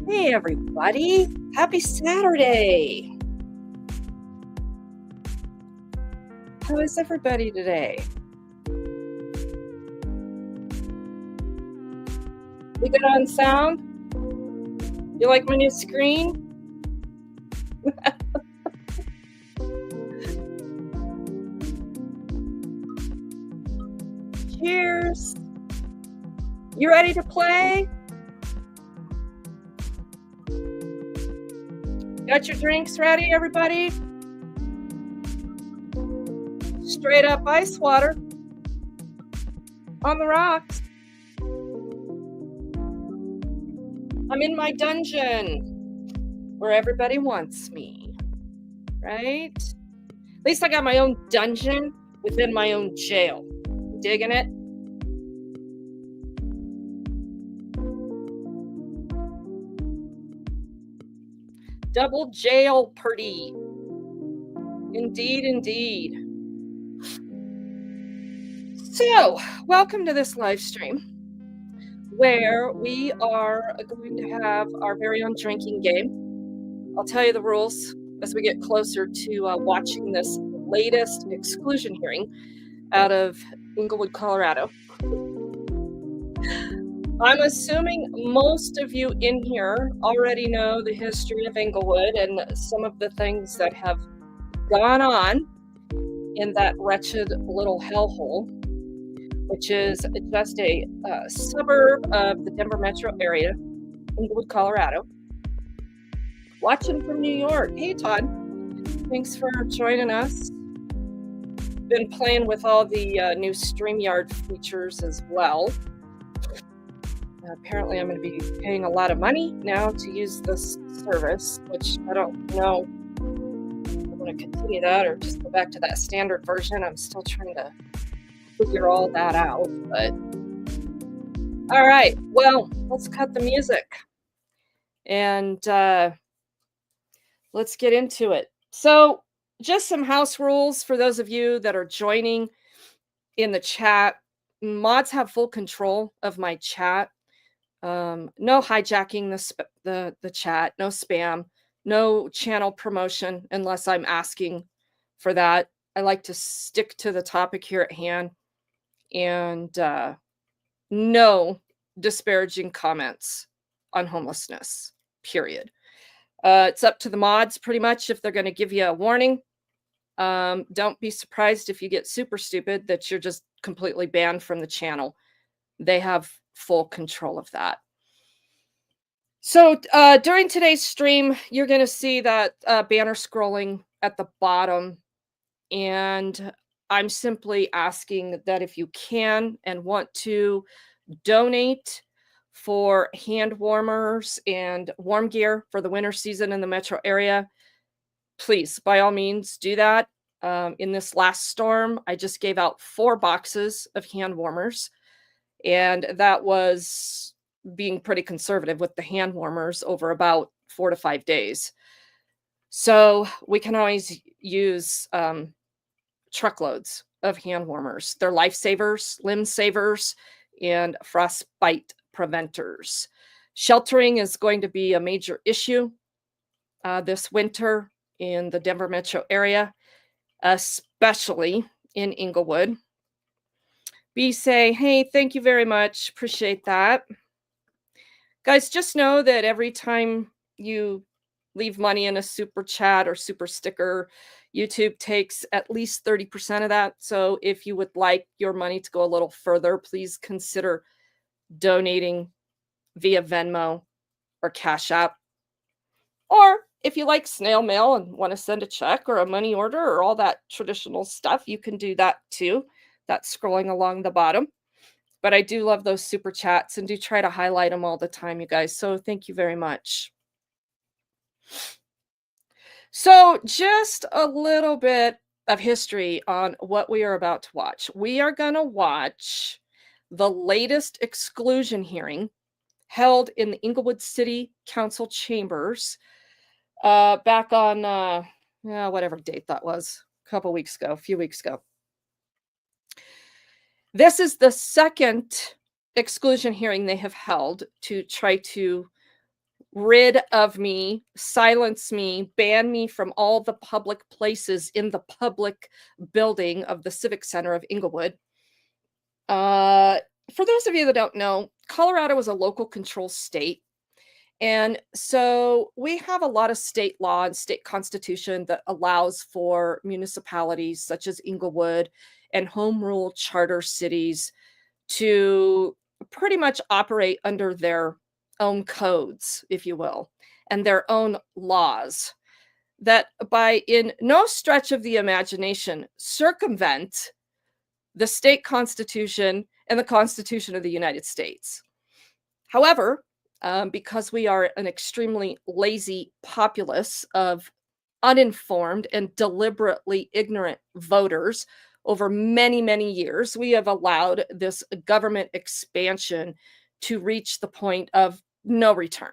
Hey, everybody. Happy Saturday. How is everybody today? We good on sound? You like my new screen? Cheers. You ready to play? Got your drinks ready, everybody? Straight up ice water on the rocks. I'm in my dungeon where everybody wants me, right? At least I got my own dungeon within my own jail. Digging it? Double jail party. Indeed, indeed. So, welcome to this live stream where we are going to have our very own drinking game. I'll tell you the rules as we get closer to watching this latest exclusion hearing out of Englewood, Colorado. I'm assuming most of you in here already know the history of Englewood and some of the things that have gone on in that wretched little hellhole, which is just a suburb of the Denver metro area, Englewood, Colorado. Watching from New York. Hey, Todd. Thanks for joining us. Been playing with all the new StreamYard features as well. Apparently, I'm going to be paying a lot of money now to use this service, which I don't know if I'm going to continue that or just go back to that standard version. I'm still trying to figure all that out. But all right, well, let's cut the music and let's get into it. So, just some house rules for those of you that are joining in the chat. Mods have full control of my chat. No hijacking the chat, no spam, no channel promotion unless I'm asking for that. I like to stick to the topic here at hand, and no disparaging comments on homelessness, period. It's up to the mods pretty much if they're going to give you a warning. Don't be surprised if you get super stupid that you're just completely banned from the channel. They have full control of that. So during today's stream, you're going to see that banner scrolling at the bottom. And I'm simply asking that if you can and want to donate for hand warmers and warm gear for the winter season in the metro area, please, by all means, do that. In this last storm, I just gave out 4 boxes of hand warmers, and that was being pretty conservative with the hand warmers over about 4 to 5 days. So we can always use truckloads of hand warmers. They're lifesavers, limb savers, and frostbite preventers. Sheltering is going to be a major issue this winter in the Denver metro area, especially in Englewood. B say, hey, thank you very much. Appreciate that. Guys, just know that every time you leave money in a super chat or super sticker, YouTube takes at least 30% of that. So if you would like your money to go a little further, please consider donating via Venmo or Cash App. Or if you like snail mail and want to send a check or a money order or all that traditional stuff, you can do that too. That's scrolling along the bottom. But I do love those super chats and do try to highlight them all the time, you guys. So thank you very much. So just a little bit of history on what we are about to watch. We are going to watch the latest exclusion hearing held in the Englewood City Council chambers back on whatever date that was, a few weeks ago. This is the second exclusion hearing they have held to try to rid of me, silence me, ban me from all the public places in the public building of the Civic Center of Englewood. Uh, for those of you that don't know, Colorado is a local control state. And so we have a lot of state law and state constitution that allows for municipalities such as Englewood and home rule charter cities to pretty much operate under their own codes, if you will, and their own laws that by in no stretch of the imagination circumvent the state constitution and the Constitution of the United States. However, because we are an extremely lazy populace of uninformed and deliberately ignorant voters over many, many years, we have allowed this government expansion to reach the point of no return.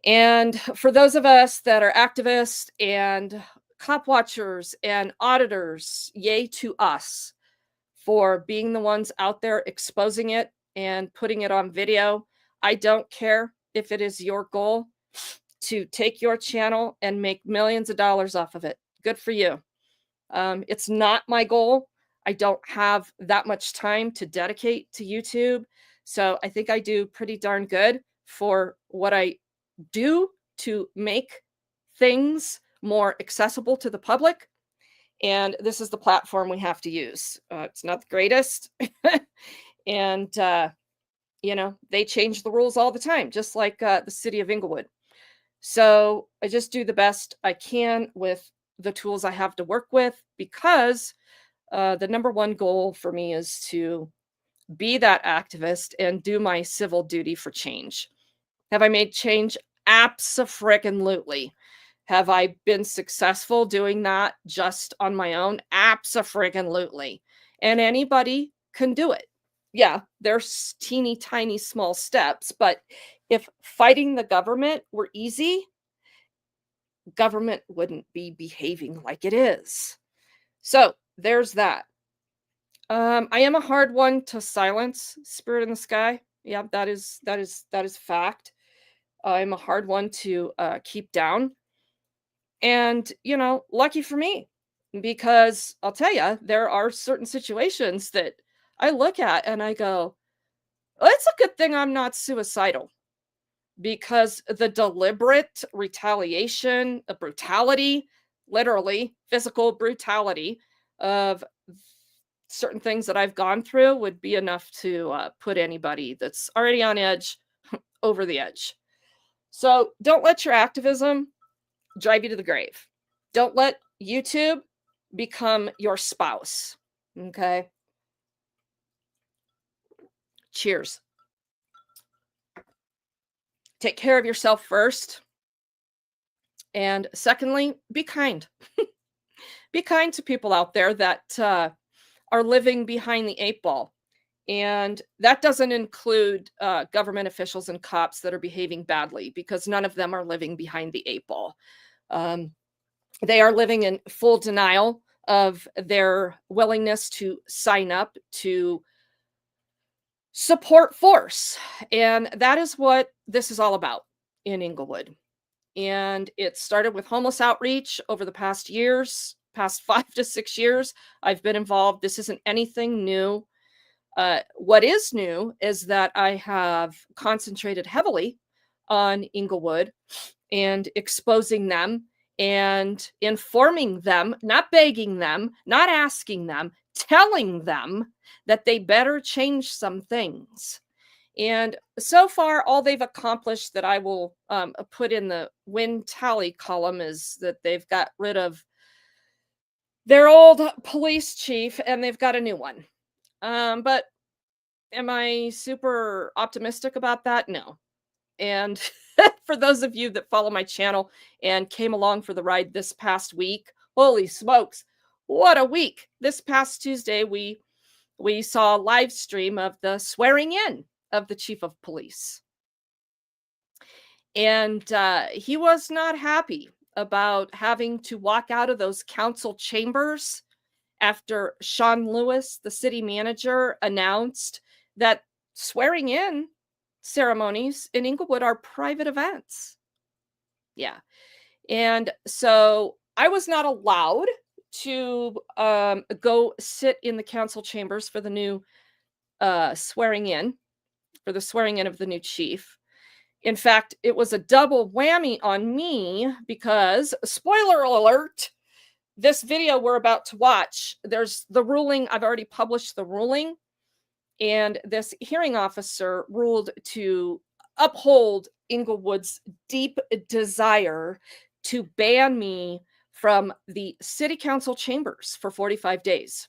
And for those of us that are activists and cop watchers and auditors, yay to us for being the ones out there exposing it and putting it on video. I don't care if it is your goal to take your channel and make millions of dollars off of it. Good for you. It's not my goal. I don't have that much time to dedicate to YouTube. So I think I do pretty darn good for what I do to make things more accessible to the public. And this is the platform we have to use. It's not the greatest. And, they change the rules all the time, just like the city of Englewood. So I just do the best I can with the tools I have to work with because the number one goal for me is to be that activist and do my civil duty for change. Have I made change? Abso-freaking-lutely. Have I been successful doing that just on my own? Abso-freaking-lutely. And anybody can do it. Yeah, there's teeny tiny small steps, but if fighting the government were easy, government wouldn't be behaving like it is. So there's that. I am a hard one to silence, Spirit in the Sky. Yeah, that is fact. I'm a hard one to keep down. And, lucky for me, because I'll tell you, there are certain situations that I look at and I go, well, it's a good thing I'm not suicidal because the deliberate retaliation, the brutality, literally physical brutality of certain things that I've gone through would be enough to put anybody that's already on edge over the edge. So don't let your activism drive you to the grave. Don't let YouTube become your spouse. Okay. Cheers. Take care of yourself first. And secondly, be kind. Be kind to people out there that are living behind the eight ball. And that doesn't include government officials and cops that are behaving badly because none of them are living behind the eight ball. They are living in full denial of their willingness to sign up to support force. And that is what this is all about in Englewood. And it started with homeless outreach over the past 5 to 6 years. I've been involved. This isn't anything new. What is new is that I have concentrated heavily on Englewood and exposing them and informing them, not begging them, not asking them, telling them that they better change some things. And so far, all they've accomplished that I will put in the win tally column is that they've got rid of their old police chief and they've got a new one. But am I super optimistic about that? No. And for those of you that follow my channel and came along for the ride this past week, holy smokes, what a week. This past Tuesday, we saw a live stream of the swearing in of the chief of police. And he was not happy about having to walk out of those council chambers after Sean Lewis, the city manager, announced that swearing in ceremonies in Englewood are private events. Yeah. And so I was not allowed to go sit in the council chambers for the new swearing in, for the swearing in of the new chief. In fact, it was a double whammy on me because, spoiler alert, this video we're about to watch, there's the ruling. I've already published the ruling, and this hearing officer ruled to uphold Englewood's deep desire to ban me from the city council chambers for 45 days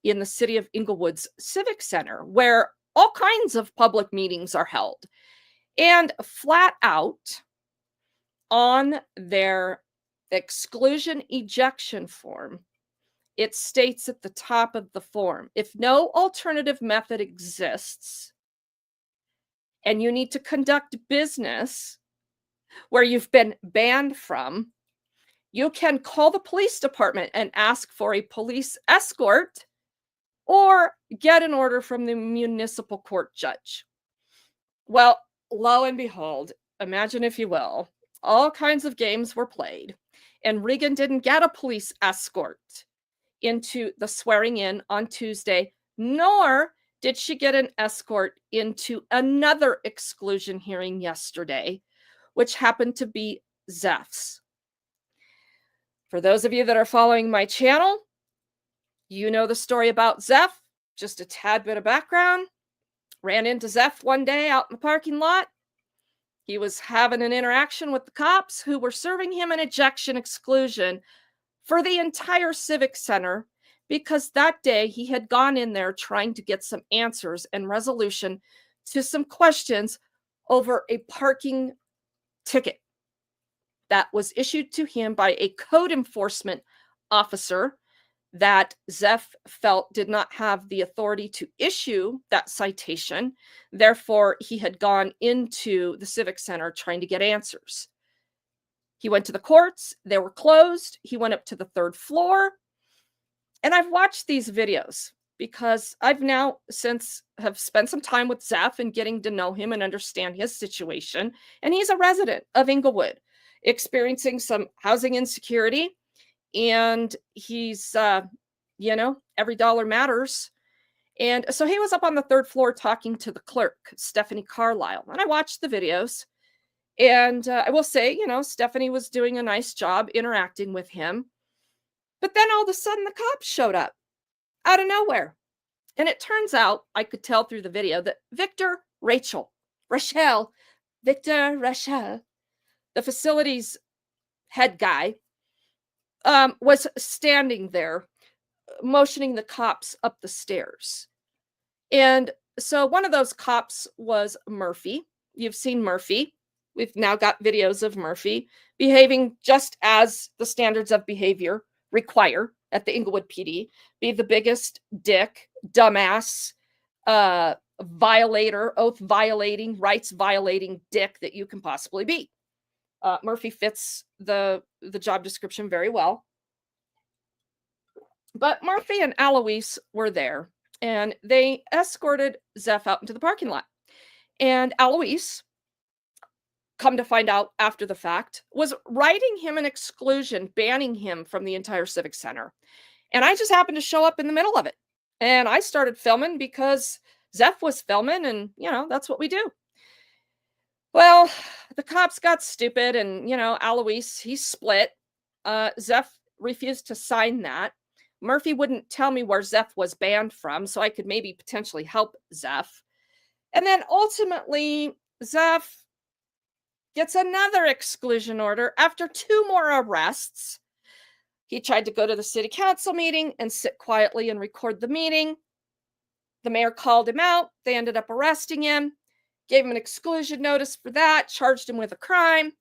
in the city of Englewood's Civic Center, where all kinds of public meetings are held. And flat out on their exclusion ejection form, it states at the top of the form, if no alternative method exists and you need to conduct business where you've been banned from, you can call the police department and ask for a police escort or get an order from the municipal court judge. Well, lo and behold, imagine if you will, all kinds of games were played, and Regan didn't get a police escort into the swearing in on Tuesday, nor did she get an escort into another exclusion hearing yesterday, which happened to be Zeph's. For those of you that are following my channel, you know the story about Zeph. Just a tad bit of background. Ran into Zeph one day out in the parking lot. He was having an interaction with the cops who were serving him an ejection exclusion for the entire Civic Center because that day he had gone in there trying to get some answers and resolution to some questions over a parking ticket that was issued to him by a code enforcement officer that Zeph felt did not have the authority to issue that citation. Therefore, he had gone into the Civic Center trying to get answers. He went to the courts. They were closed. He went up to the third floor. And I've watched these videos because I've now since have spent some time with Zeph and getting to know him and understand his situation. And he's a resident of Englewood, experiencing some housing insecurity. And he's, every dollar matters. And so he was up on the third floor talking to the clerk, Stephanie Carlisle. And I watched the videos. And I will say, Stephanie was doing a nice job interacting with him. But then all of a sudden, the cops showed up out of nowhere. And it turns out, I could tell through the video, that Victor Rachel, the facility's head guy, was standing there motioning the cops up the stairs. And so one of those cops was Murphy. You've seen Murphy. We've now got videos of Murphy behaving just as the standards of behavior require at the Englewood PD. Be the biggest dick, dumbass, violator, oath violating, rights violating dick that you can possibly be. Murphy fits the job description very well. But Murphy and Alois were there, and they escorted Zeph out into the parking lot. And Alois, come to find out after the fact, was writing him an exclusion, banning him from the entire Civic Center. And I just happened to show up in the middle of it. And I started filming because Zeph was filming, and, that's what we do. Well, the cops got stupid, and, Alois, he split. Zeph refused to sign that. Murphy wouldn't tell me where Zeph was banned from, so I could maybe potentially help Zeph. And then ultimately, Zeph gets another exclusion order after 2 more arrests. He tried to go to the city council meeting and sit quietly and record the meeting. The mayor called him out. They ended up arresting him, gave him an exclusion notice for that, charged him with a crime.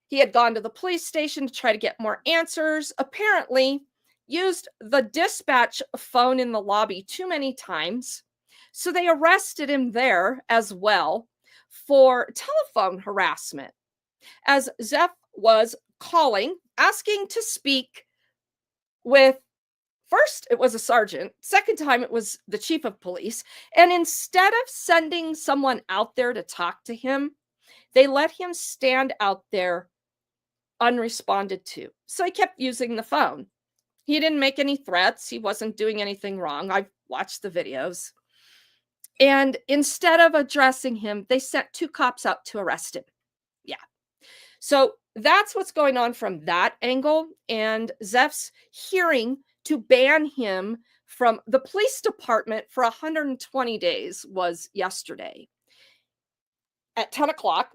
He had gone to the police station to try to get more answers, apparently used the dispatch phone in the lobby too many times. So they arrested him there as well for telephone harassment, as Zeph was calling, asking to speak with First, it was a sergeant. Second time, it was the chief of police. And instead of sending someone out there to talk to him, they let him stand out there unresponded to. So he kept using the phone. He didn't make any threats. He wasn't doing anything wrong. I've watched the videos. And instead of addressing him, they sent 2 cops out to arrest him. Yeah. So that's what's going on from that angle. And Zeph's hearing to ban him from the police department for 120 days was yesterday. At 10 o'clock,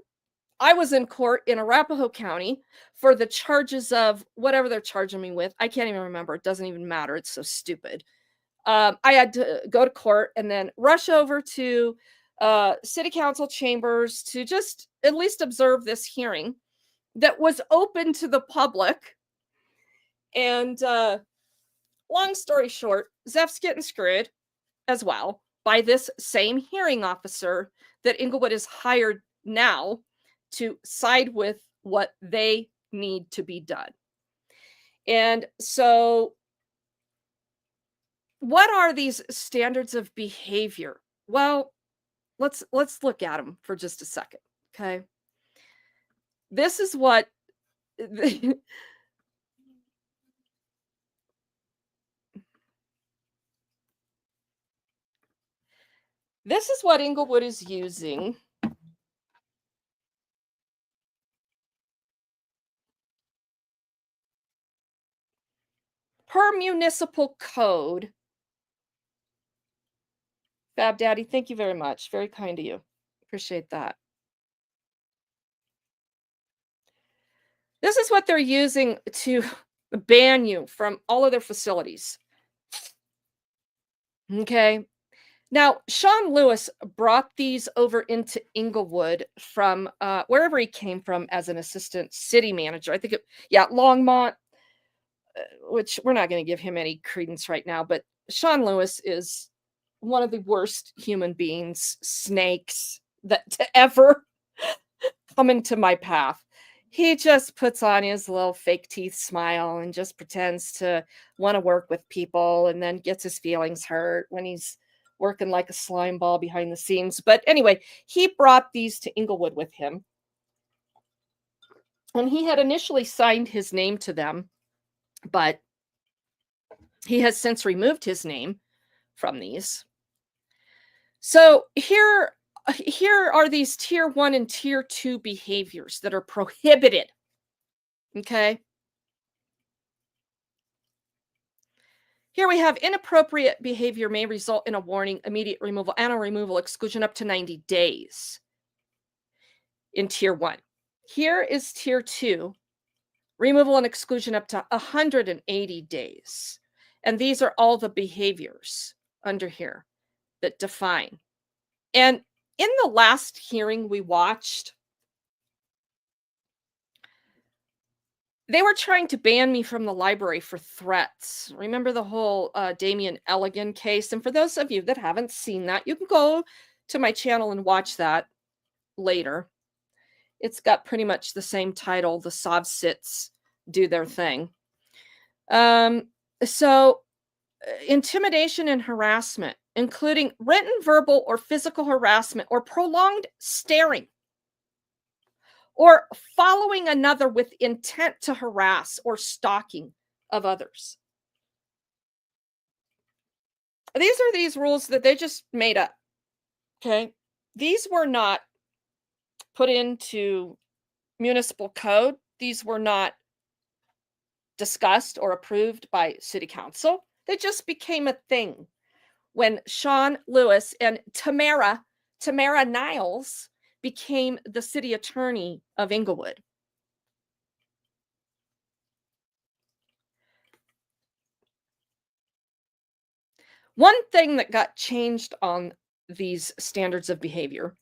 I was in court in Arapahoe County for the charges of whatever they're charging me with. I can't even remember. It doesn't even matter. It's so stupid. I had to go to court and then rush over to city council chambers to just at least observe this hearing that was open to the public. And long story short, Zeph's getting screwed as well by this same hearing officer that Englewood is hired now to side with what they need to be done. And so what are these standards of behavior? Well, let's look at them for just a second, okay? This is what this is what Englewood is using per municipal code. Fab Daddy, thank you very much. Very kind of you. Appreciate that. This is what they're using to ban you from all of their facilities. Okay. Now, Sean Lewis brought these over into Englewood from wherever he came from as an assistant city manager. I think Longmont, which we're not going to give him any credence right now, but Sean Lewis is one of the worst human beings, snakes that to ever come into my path. He just puts on his little fake teeth smile and just pretends to want to work with people and then gets his feelings hurt when he's working like a slime ball behind the scenes. But anyway, he brought these to Englewood with him. And he had initially signed his name to them, but he has since removed his name from these. So here are these tier 1 and tier 2 behaviors that are prohibited. Okay. Here we have inappropriate behavior may result in a warning, immediate removal, and a removal exclusion up to 90 days in tier 1. Here is tier 2, removal and exclusion up to 180 days. And these are all the behaviors under here that define. And in the last hearing we watched, they were trying to ban me from the library for threats. Remember the whole Damien Elligan case? And for those of you that haven't seen that, you can go to my channel and watch that later. It's got pretty much the same title, The Sovsits Do Their Thing. So intimidation and harassment, including written, verbal, or physical harassment, or prolonged staring, or following another with intent to harass or stalking of others. These are these rules that they just made up. Okay. These were not put into municipal code. These were not discussed or approved by city council. They just became a thing when Sean Lewis and Tamara Niles became the city attorney of Englewood. One thing that got changed on these standards of behavior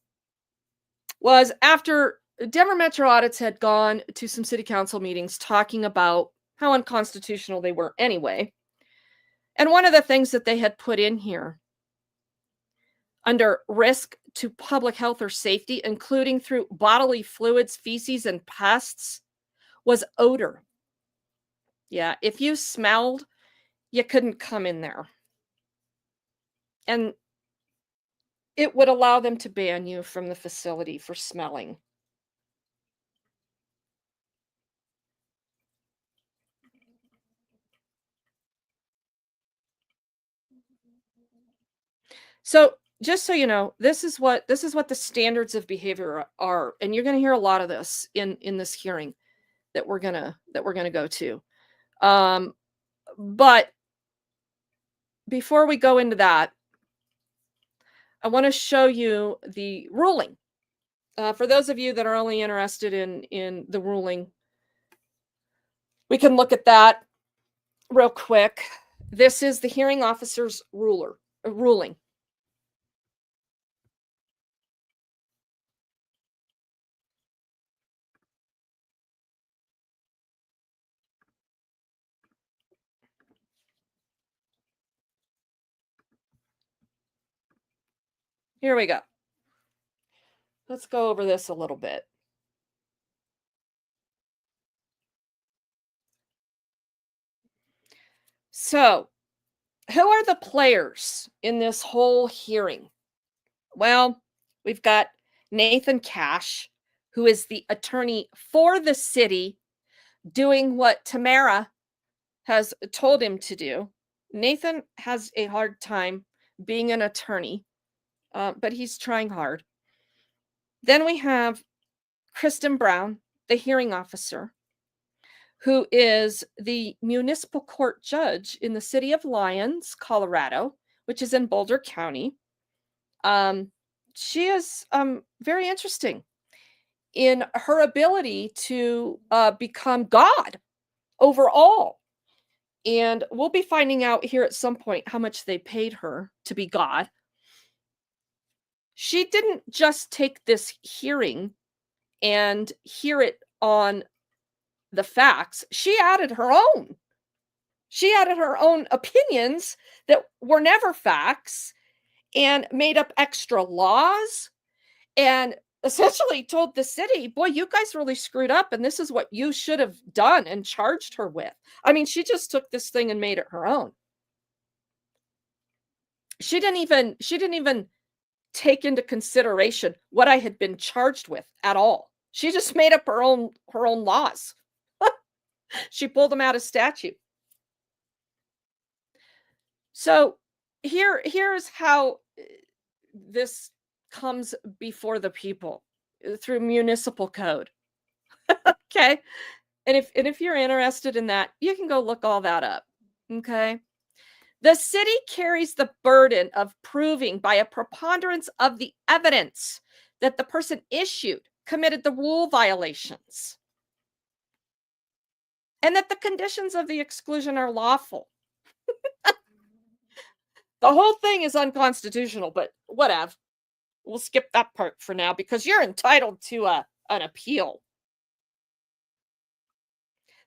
was after Denver Metro Audits had gone to some city council meetings talking about how unconstitutional they were anyway. And one of the things that they had put in here under risk to public health or safety, including through bodily fluids, feces, and pests, was odor. Yeah, if you smelled, you couldn't come in there. And it would allow them to ban you from the facility for smelling. So, just so you know, this is what the standards of behavior are, and you're going to hear a lot of this in this hearing that we're going to go to. Um but before we go into that, I want to show you the ruling. For those of you that are only interested in the ruling, we can look at that real quick. This is the hearing officer's ruling. Here we go. Let's go over this a little bit. So, who are the players in this whole hearing? Well, we've got Nathan Cash, who is the attorney for the city, doing what Tamara has told him to do. Nathan has a hard time being an attorney, but he's trying hard. Then we have Kristen Brown, the hearing officer, who is the municipal court judge in the city of Lyons, Colorado, which is in Boulder County. Um, she is very interesting in her ability to become God over all. And we'll be finding out here at some point how much they paid her to be God. She didn't just take this hearing and hear it on the facts. She added her own. She added her own opinions that were never facts and made up extra laws and essentially told the city, boy, you guys really screwed up and this is what you should have done, and charged her with. I mean, she just took this thing and made it her own. She didn't even take into consideration what I had been charged with at all. She just made up her own laws. She pulled them out of statute. So here's how this comes before the people through municipal code. Okay. And if you're interested in that, you can go look all that up. Okay. The city carries the burden of proving by a preponderance of the evidence that the person issued committed the rule violations and that the conditions of the exclusion are lawful. The whole thing is unconstitutional, but whatever. We'll skip that part for now because you're entitled to an appeal.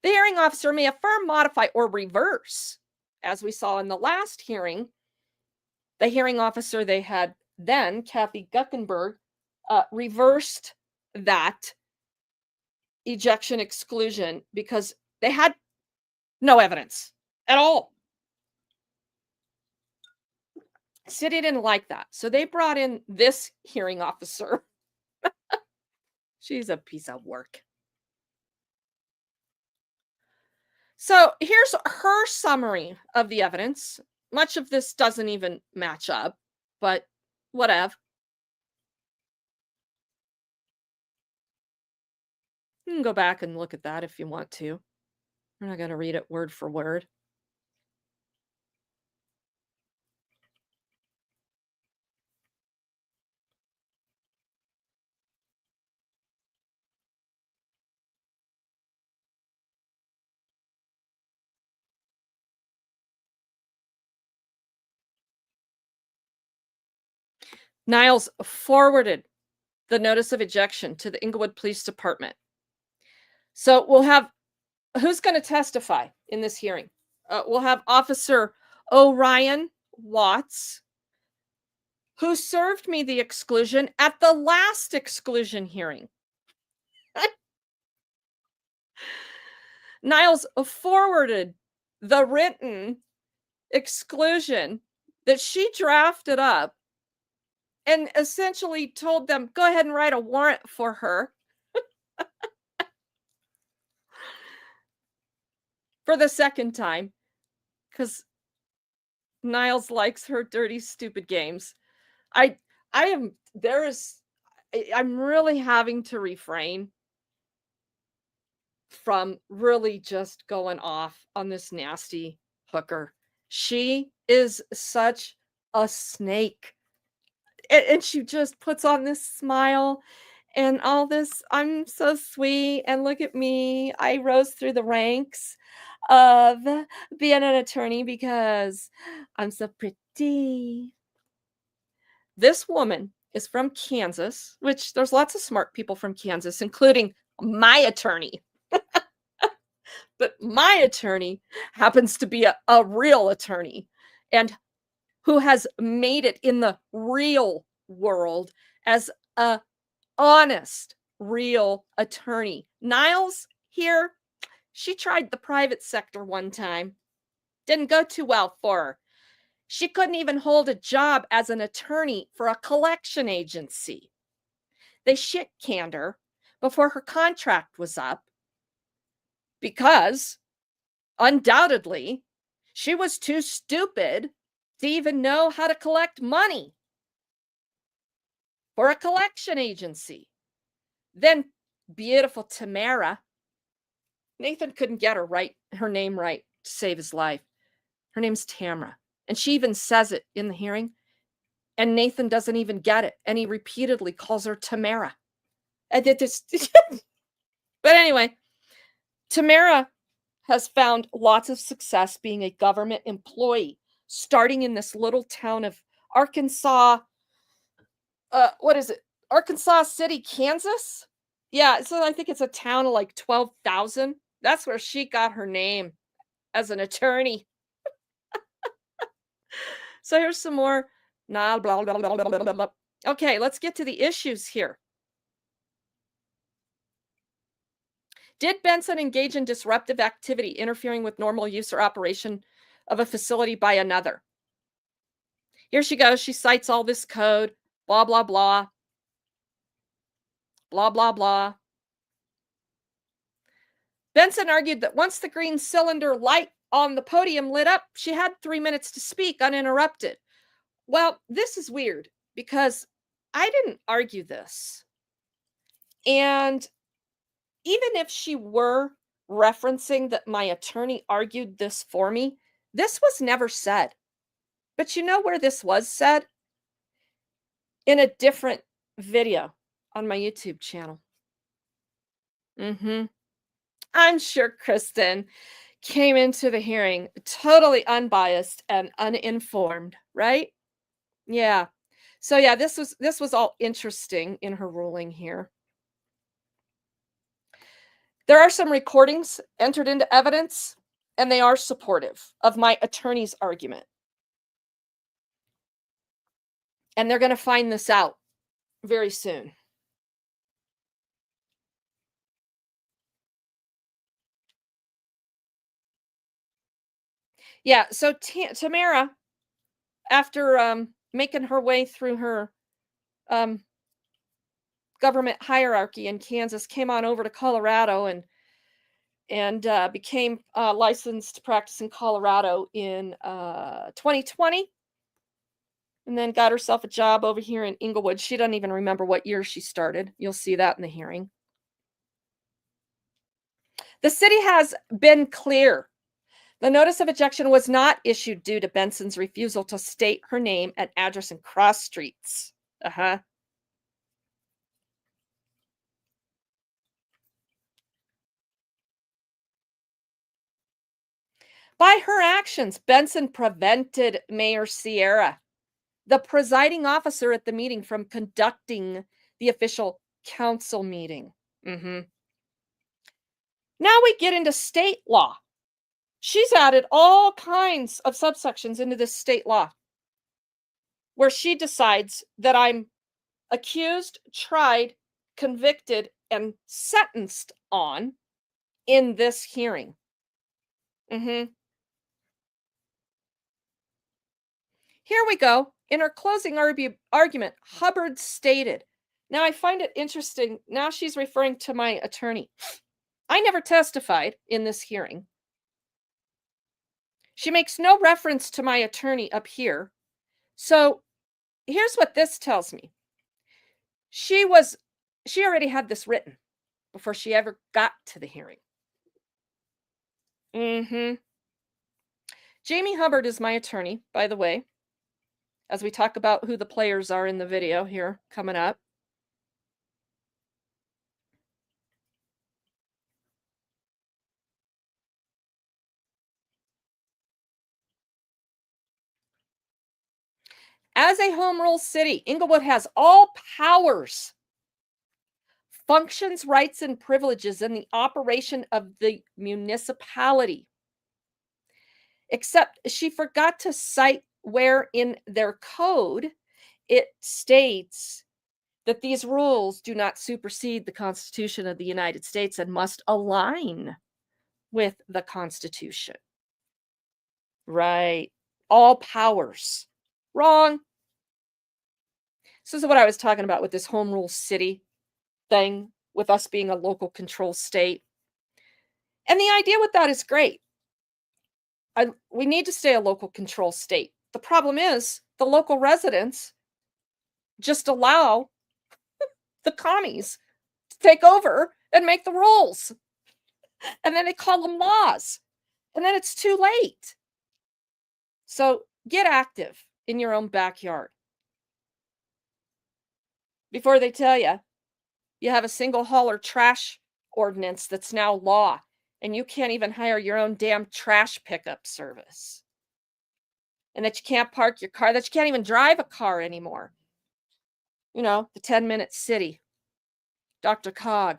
The hearing officer may affirm, modify, or reverse. As we saw in the last hearing, the hearing officer they had then, Kathy Guckenberg, reversed that ejection exclusion because they had no evidence at all. City didn't like that. So they brought in this hearing officer. She's a piece of work. So here's her summary of the evidence. Much of this doesn't even match up, but whatever. You can go back and look at that if you want to. We're not going to read it word for word. Niles forwarded the notice of ejection to the Englewood Police Department. So we'll have who's going to testify in this hearing? We'll have Officer Orion Watts, who served me the exclusion at the last exclusion hearing. Niles forwarded the written Exclusion that she drafted up and essentially told them, "Go ahead and write a warrant for her for the second time," because Niles likes her dirty, stupid games. I I am there is I'm really having to refrain from really just going off on this nasty hooker. She is such a snake. And she just puts on this smile and all this, "I'm so sweet, and look at me. I rose through the ranks of being an attorney because I'm so pretty." This woman is from Kansas, which there's lots of smart people from Kansas, including my attorney. But my attorney happens to be a real attorney and who has made it in the real world as a honest, real attorney. Niles here, she tried the private sector one time. Didn't go too well for her. She couldn't even hold a job as an attorney for a collection agency. They shit canned her before her contract was up because, undoubtedly, she was too stupid to even know how to collect money for a collection agency. Then beautiful Tah-mare-ah, Nathan couldn't get her name right to save his life. Her name's Tamara, and she even says it in the hearing, and Nathan doesn't even get it, and he repeatedly calls her Tamara. I did this. But anyway, Tamara has found lots of success being a government employee, starting in this little town of Arkansas. What is it? Arkansas City, Kansas? Yeah, so I think it's a town of like 12,000. That's where she got her name as an attorney. So here's some more. Nah, blah, blah, blah, blah, blah, blah. Okay, let's get to the issues here. Did Benson engage in disruptive activity, interfering with normal use or operation of a facility by another? Here she goes. She cites all this code, blah, blah, blah, blah, blah, blah. Benson argued that once the green cylinder light on the podium lit up, she had 3 minutes to speak uninterrupted. Well, this is weird because I didn't argue this. And even if she were referencing that my attorney argued this for me, this was never said. But you know where this was said? In a different video on my YouTube channel. I'm sure Kristen came into the hearing totally unbiased and uninformed, right? Yeah. So yeah, this was all interesting in her ruling here. There are some recordings entered into evidence, and they are supportive of my attorney's argument. And they're going to find this out very soon. Yeah, so Tamara, after making her way through her um, government hierarchy in Kansas, came on over to Colorado and became licensed to practice in Colorado in 2020, and then got herself a job over here in Englewood. She doesn't even remember what year she started. You'll see that in the hearing. The city has been clear. The notice of ejection was not issued due to Benson's refusal to state her name and address in cross streets. By her actions, Benson prevented Mayor Sierra, the presiding officer at the meeting, from conducting the official council meeting. Now we get into state law. She's added all kinds of subsections into this state law where she decides that I'm accused, tried, convicted, and sentenced on in this hearing. Here we go. In her closing argument, Hubbard stated, now I find it interesting. Now she's referring to my attorney. I never testified in this hearing. She makes no reference to my attorney up here. So here's what this tells me. She already had this written before she ever got to the hearing. Jamie Hubbard is my attorney, by the way, as we talk about who the players are in the video here coming up. As a home rule city, Englewood has all powers, functions, rights, and privileges in the operation of the municipality. Except she forgot to cite where in their code it states that these rules do not supersede the Constitution of the United States and must align with the Constitution. Right. All powers. Wrong. This is what I was talking about with this home rule city thing, with us being a local control state. And the idea with that is great. We need to stay a local control state. The problem is the local residents just allow the commies to take over and make the rules. And then they call them laws. And then it's too late. So get active in your own backyard. Before they tell you, you have a single hauler trash ordinance that's now law, and you can't even hire your own damn trash pickup service. And that you can't park your car, that you can't even drive a car anymore. You know, the 10-minute city. Dr. Cog.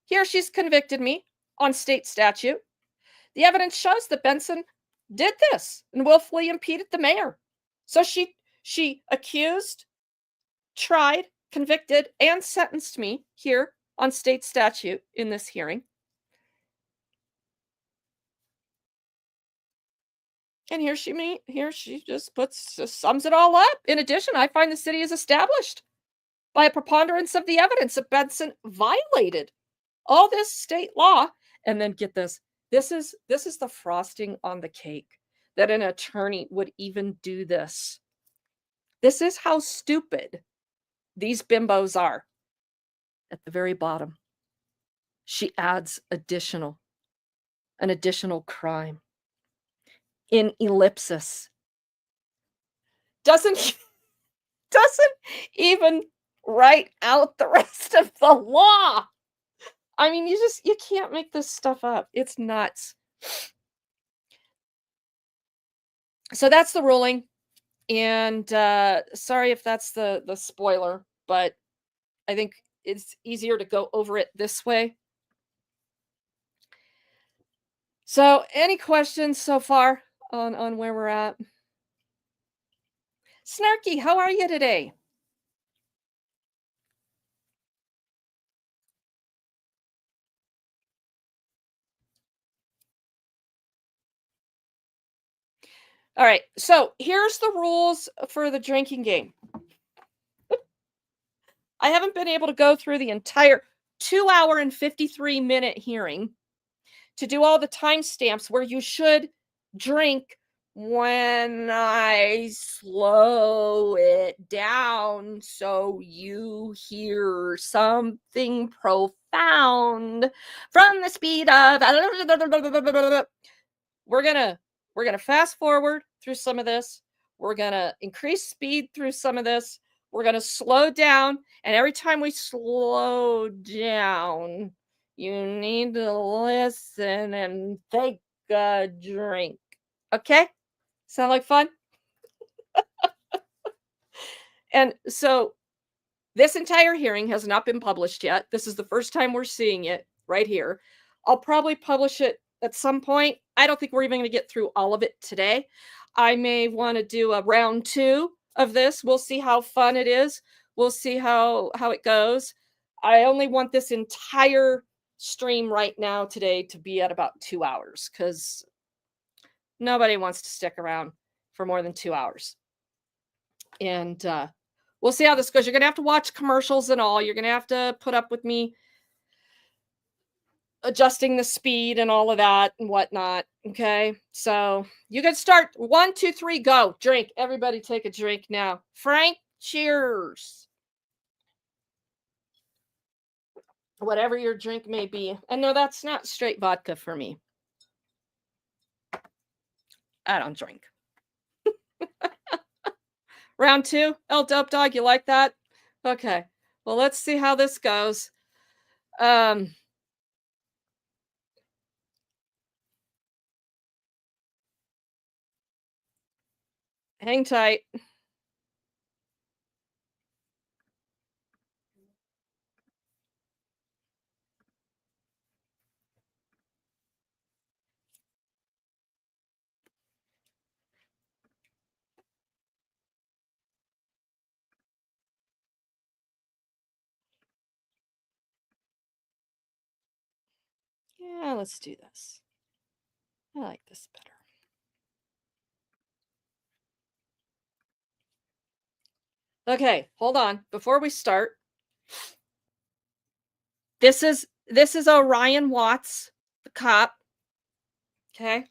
Here she's convicted me on state statute. The evidence shows that Benson did this and willfully impeded the mayor. So she accused, tried, convicted, and sentenced me here on state statute in this hearing. And here she just sums it all up. In addition, I find the city is established by a preponderance of the evidence that Benson violated all this state law. And then get this. This is the frosting on the cake, that an attorney would even do this. This is how stupid these bimbos are. At the very bottom, she adds an additional crime. In ellipsis. Doesn't even write out the rest of the law. I mean, you can't make this stuff up. It's nuts. So that's the ruling. And sorry if that's the spoiler, but I think it's easier to go over it this way. So any questions so far on where we're at? Snarky, how are you today? All right, so here's the rules for the drinking game. I haven't been able to go through the entire 2-hour and 53-minute hearing to do all the timestamps where you should drink when I slow it down so you hear something profound from the speed of. We're gonna fast forward through some of this. We're gonna increase speed through some of this. We're gonna slow down, and every time we slow down, you need to listen and take a drink. Okay? Sound like fun? And so this entire hearing has not been published yet. This is the first time we're seeing it right here. I'll probably publish it at some point. I don't think we're even going to get through all of it today. I may want to do a round 2 of this. We'll see how fun it is. We'll see how it goes. I only want this entire stream right now today to be at about 2 hours, because Nobody wants to stick around for more than 2 hours. And we'll see how this goes. You're going to have to watch commercials and all. You're going to have to put up with me adjusting the speed and all of that and whatnot. Okay. So you can start 1, 2, 3, go. Drink. Everybody take a drink now. Frank, cheers. Whatever your drink may be. And no, that's not straight vodka for me. I don't drink. Round 2. El Dope Dog, you like that? Okay. Well, let's see how this goes. Hang tight. Yeah, let's do this. I like this better. Okay, hold on. Before we start, this is Orion Watts, the cop. Okay.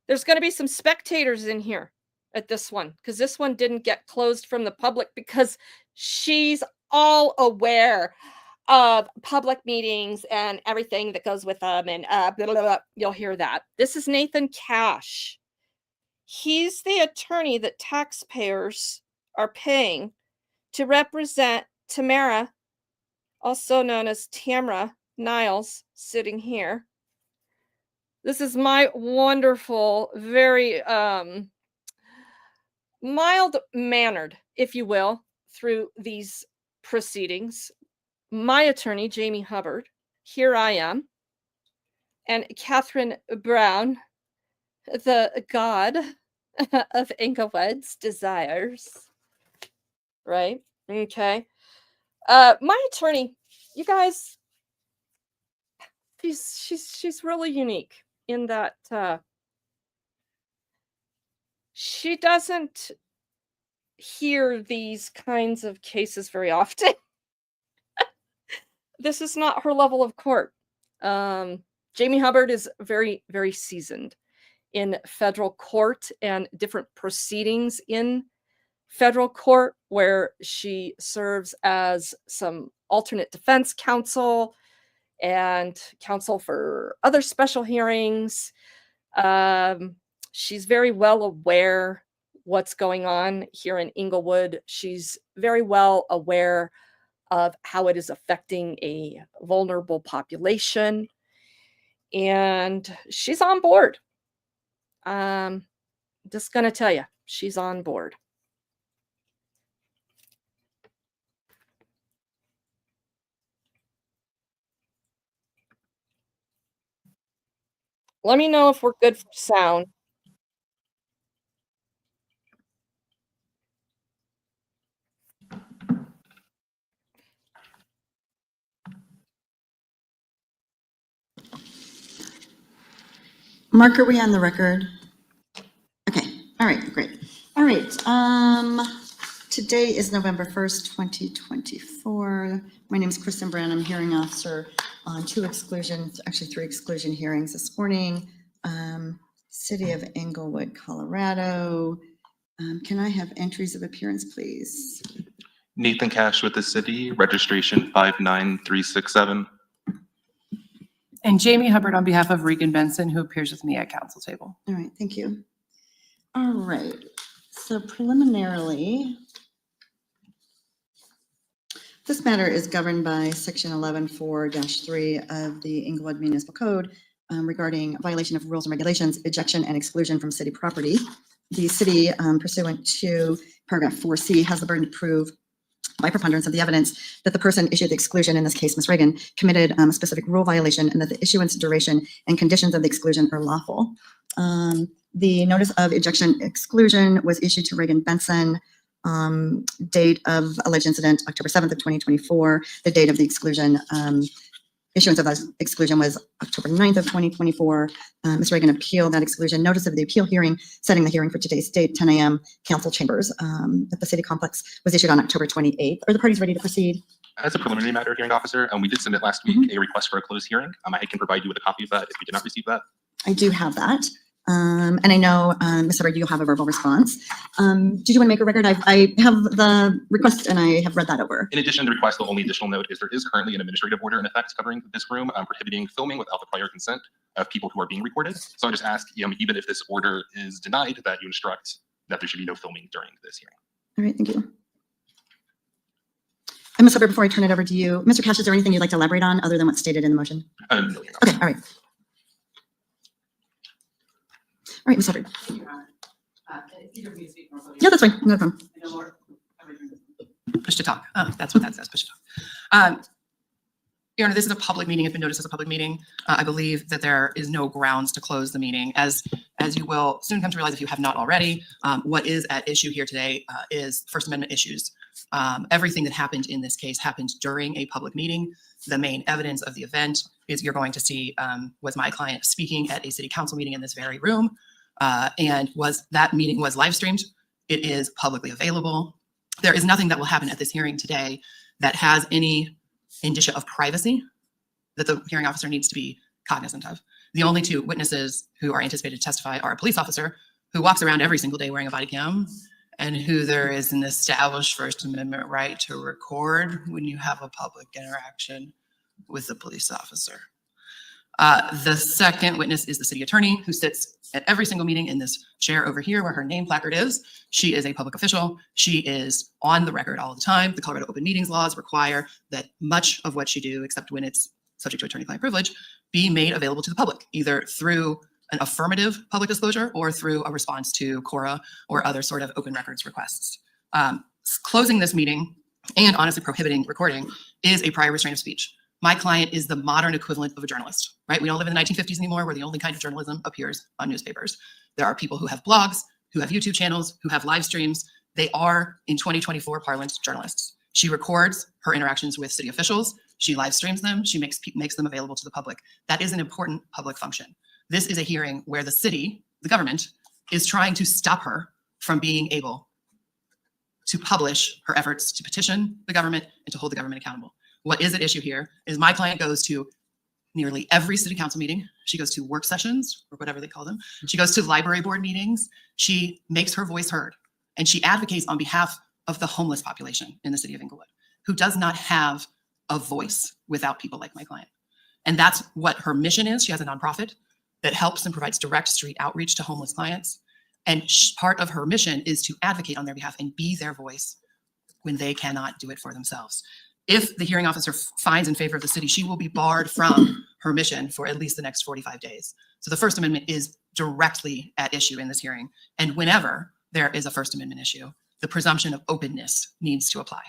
There's going to be some spectators in here at this one because this one didn't get closed from the public because she's all aware of public meetings and everything that goes with them, and blah, blah, blah. You'll hear that. This is Nathan Cash. He's the attorney that taxpayers are paying to represent Tamara, also known as Tamara Niles, sitting here. This is my wonderful, very mild-mannered, if you will, through these proceedings. My attorney, Jamie Hubbard. Here I am. And Catherine Brown, the god of Englewood's desires. Right? Okay. My attorney, you guys, she's really unique in that she doesn't hear these kinds of cases very often. This is not her level of court. Jamie Hubbard is very, very seasoned in federal court and different proceedings in federal court, where she serves as some alternate defense counsel and counsel for other special hearings. She's very well aware what's going on here in Englewood. She's very well aware of how it is affecting a vulnerable population. And she's on board. Just going to tell you, she's on board. Let me know if we're good for sound. Mark, are we on the record? Okay. All right. Great. All right. Today is November 1st, 2024. My name is Kristen Brown. I'm hearing officer on 2 exclusions, actually 3 exclusion hearings this morning. City of Englewood, Colorado. Can I have entries of appearance, please? Nathan Cash with the city, registration 59367. And Jamie Hubbard on behalf of Regan Benson, who appears with me at council table. All right, thank you. All right, so preliminarily, this matter is governed by section 11.4-3 of the Englewood Municipal Code regarding violation of rules and regulations, ejection and exclusion from city property. The city, pursuant to paragraph 4C, has the burden to prove by preponderance of the evidence that the person issued the exclusion, in this case, Ms. Regan, committed a specific rule violation and that the issuance, duration, and conditions of the exclusion are lawful. The notice of ejection exclusion was issued to Regan Benson, date of alleged incident, October 7th of 2024, the date of the exclusion, issuance of that exclusion was October 9th of 2024. Ms. Regan appealed that exclusion. Notice of the appeal hearing, setting the hearing for today's date, 10 a.m. Council chambers at the city complex, was issued on October 28th. Are the parties ready to proceed? As a preliminary matter, hearing officer, we did submit last week a request for a closed hearing. I can provide you with a copy of that if you did not receive that. I do have that. And I know, Ms. Hubbard, you have a verbal response. Did you want to make a record? I have the request and I have read that over. In addition to the request, the only additional note is there is currently an administrative order in effect covering this room, prohibiting filming without the prior consent of people who are being recorded. So I just ask, even if this order is denied, that you instruct that there should be no filming during this hearing. All right, thank you. And Ms. Hubbard, before I turn it over to you, Mr. Cash, is there anything you'd like to elaborate on other than what's stated in the motion? No, Your Honor. Okay, all right. All right, Ms. Hubbard. Yeah, that's fine. No problem. Push to talk. Oh, that's what that says, push to talk. Your Honor, this is a public meeting. It's been noticed as a public meeting. I believe that there is no grounds to close the meeting. As you will soon come to realize if you have not already, what is at issue here today is First Amendment issues. Everything that happened in this case happened during a public meeting. The main evidence of the event is you're going to see was my client speaking at a city council meeting in this very room. And that meeting was live streamed. It is publicly available. There is nothing that will happen at this hearing today that has any indicia of privacy that the hearing officer needs to be cognizant of. The only two witnesses who are anticipated to testify are a police officer who walks around every single day wearing a body cam and who there is an established First Amendment right to record when you have a public interaction with a police officer. The second witness is the city attorney who sits at every single meeting in this chair over here where her name placard is. She is a public official. She is on the record all the time. The Colorado open meetings laws require that much of what she do, except when it's subject to attorney-client privilege, be made available to the public, either through an affirmative public disclosure or through a response to CORA or other sort of open records requests. Closing this meeting and honestly prohibiting recording is a prior restraint of speech. My client is the modern equivalent of a journalist, right? We don't live in the 1950s anymore where the only kind of journalism appears on newspapers. There are people who have blogs, who have YouTube channels, who have live streams. They are, in 2024 parlance, journalists. She records her interactions with city officials. She live streams them. She makes them available to the public. That is an important public function. This is a hearing where the city, the government, is trying to stop her from being able to publish her efforts to petition the government and to hold the government accountable. What is at issue here is my client goes to nearly every city council meeting. She goes to work sessions or whatever they call them. She goes to library board meetings. She makes her voice heard and she advocates on behalf of the homeless population in the city of Englewood, who does not have a voice without people like my client. And that's what her mission is. She has a nonprofit that helps and provides direct street outreach to homeless clients. And part of her mission is to advocate on their behalf and be their voice when they cannot do it for themselves. If the hearing officer finds in favor of the city, she will be barred from her mission for at least the next 45 days. So the First Amendment is directly at issue in this hearing. And whenever there is a First Amendment issue, the presumption of openness needs to apply.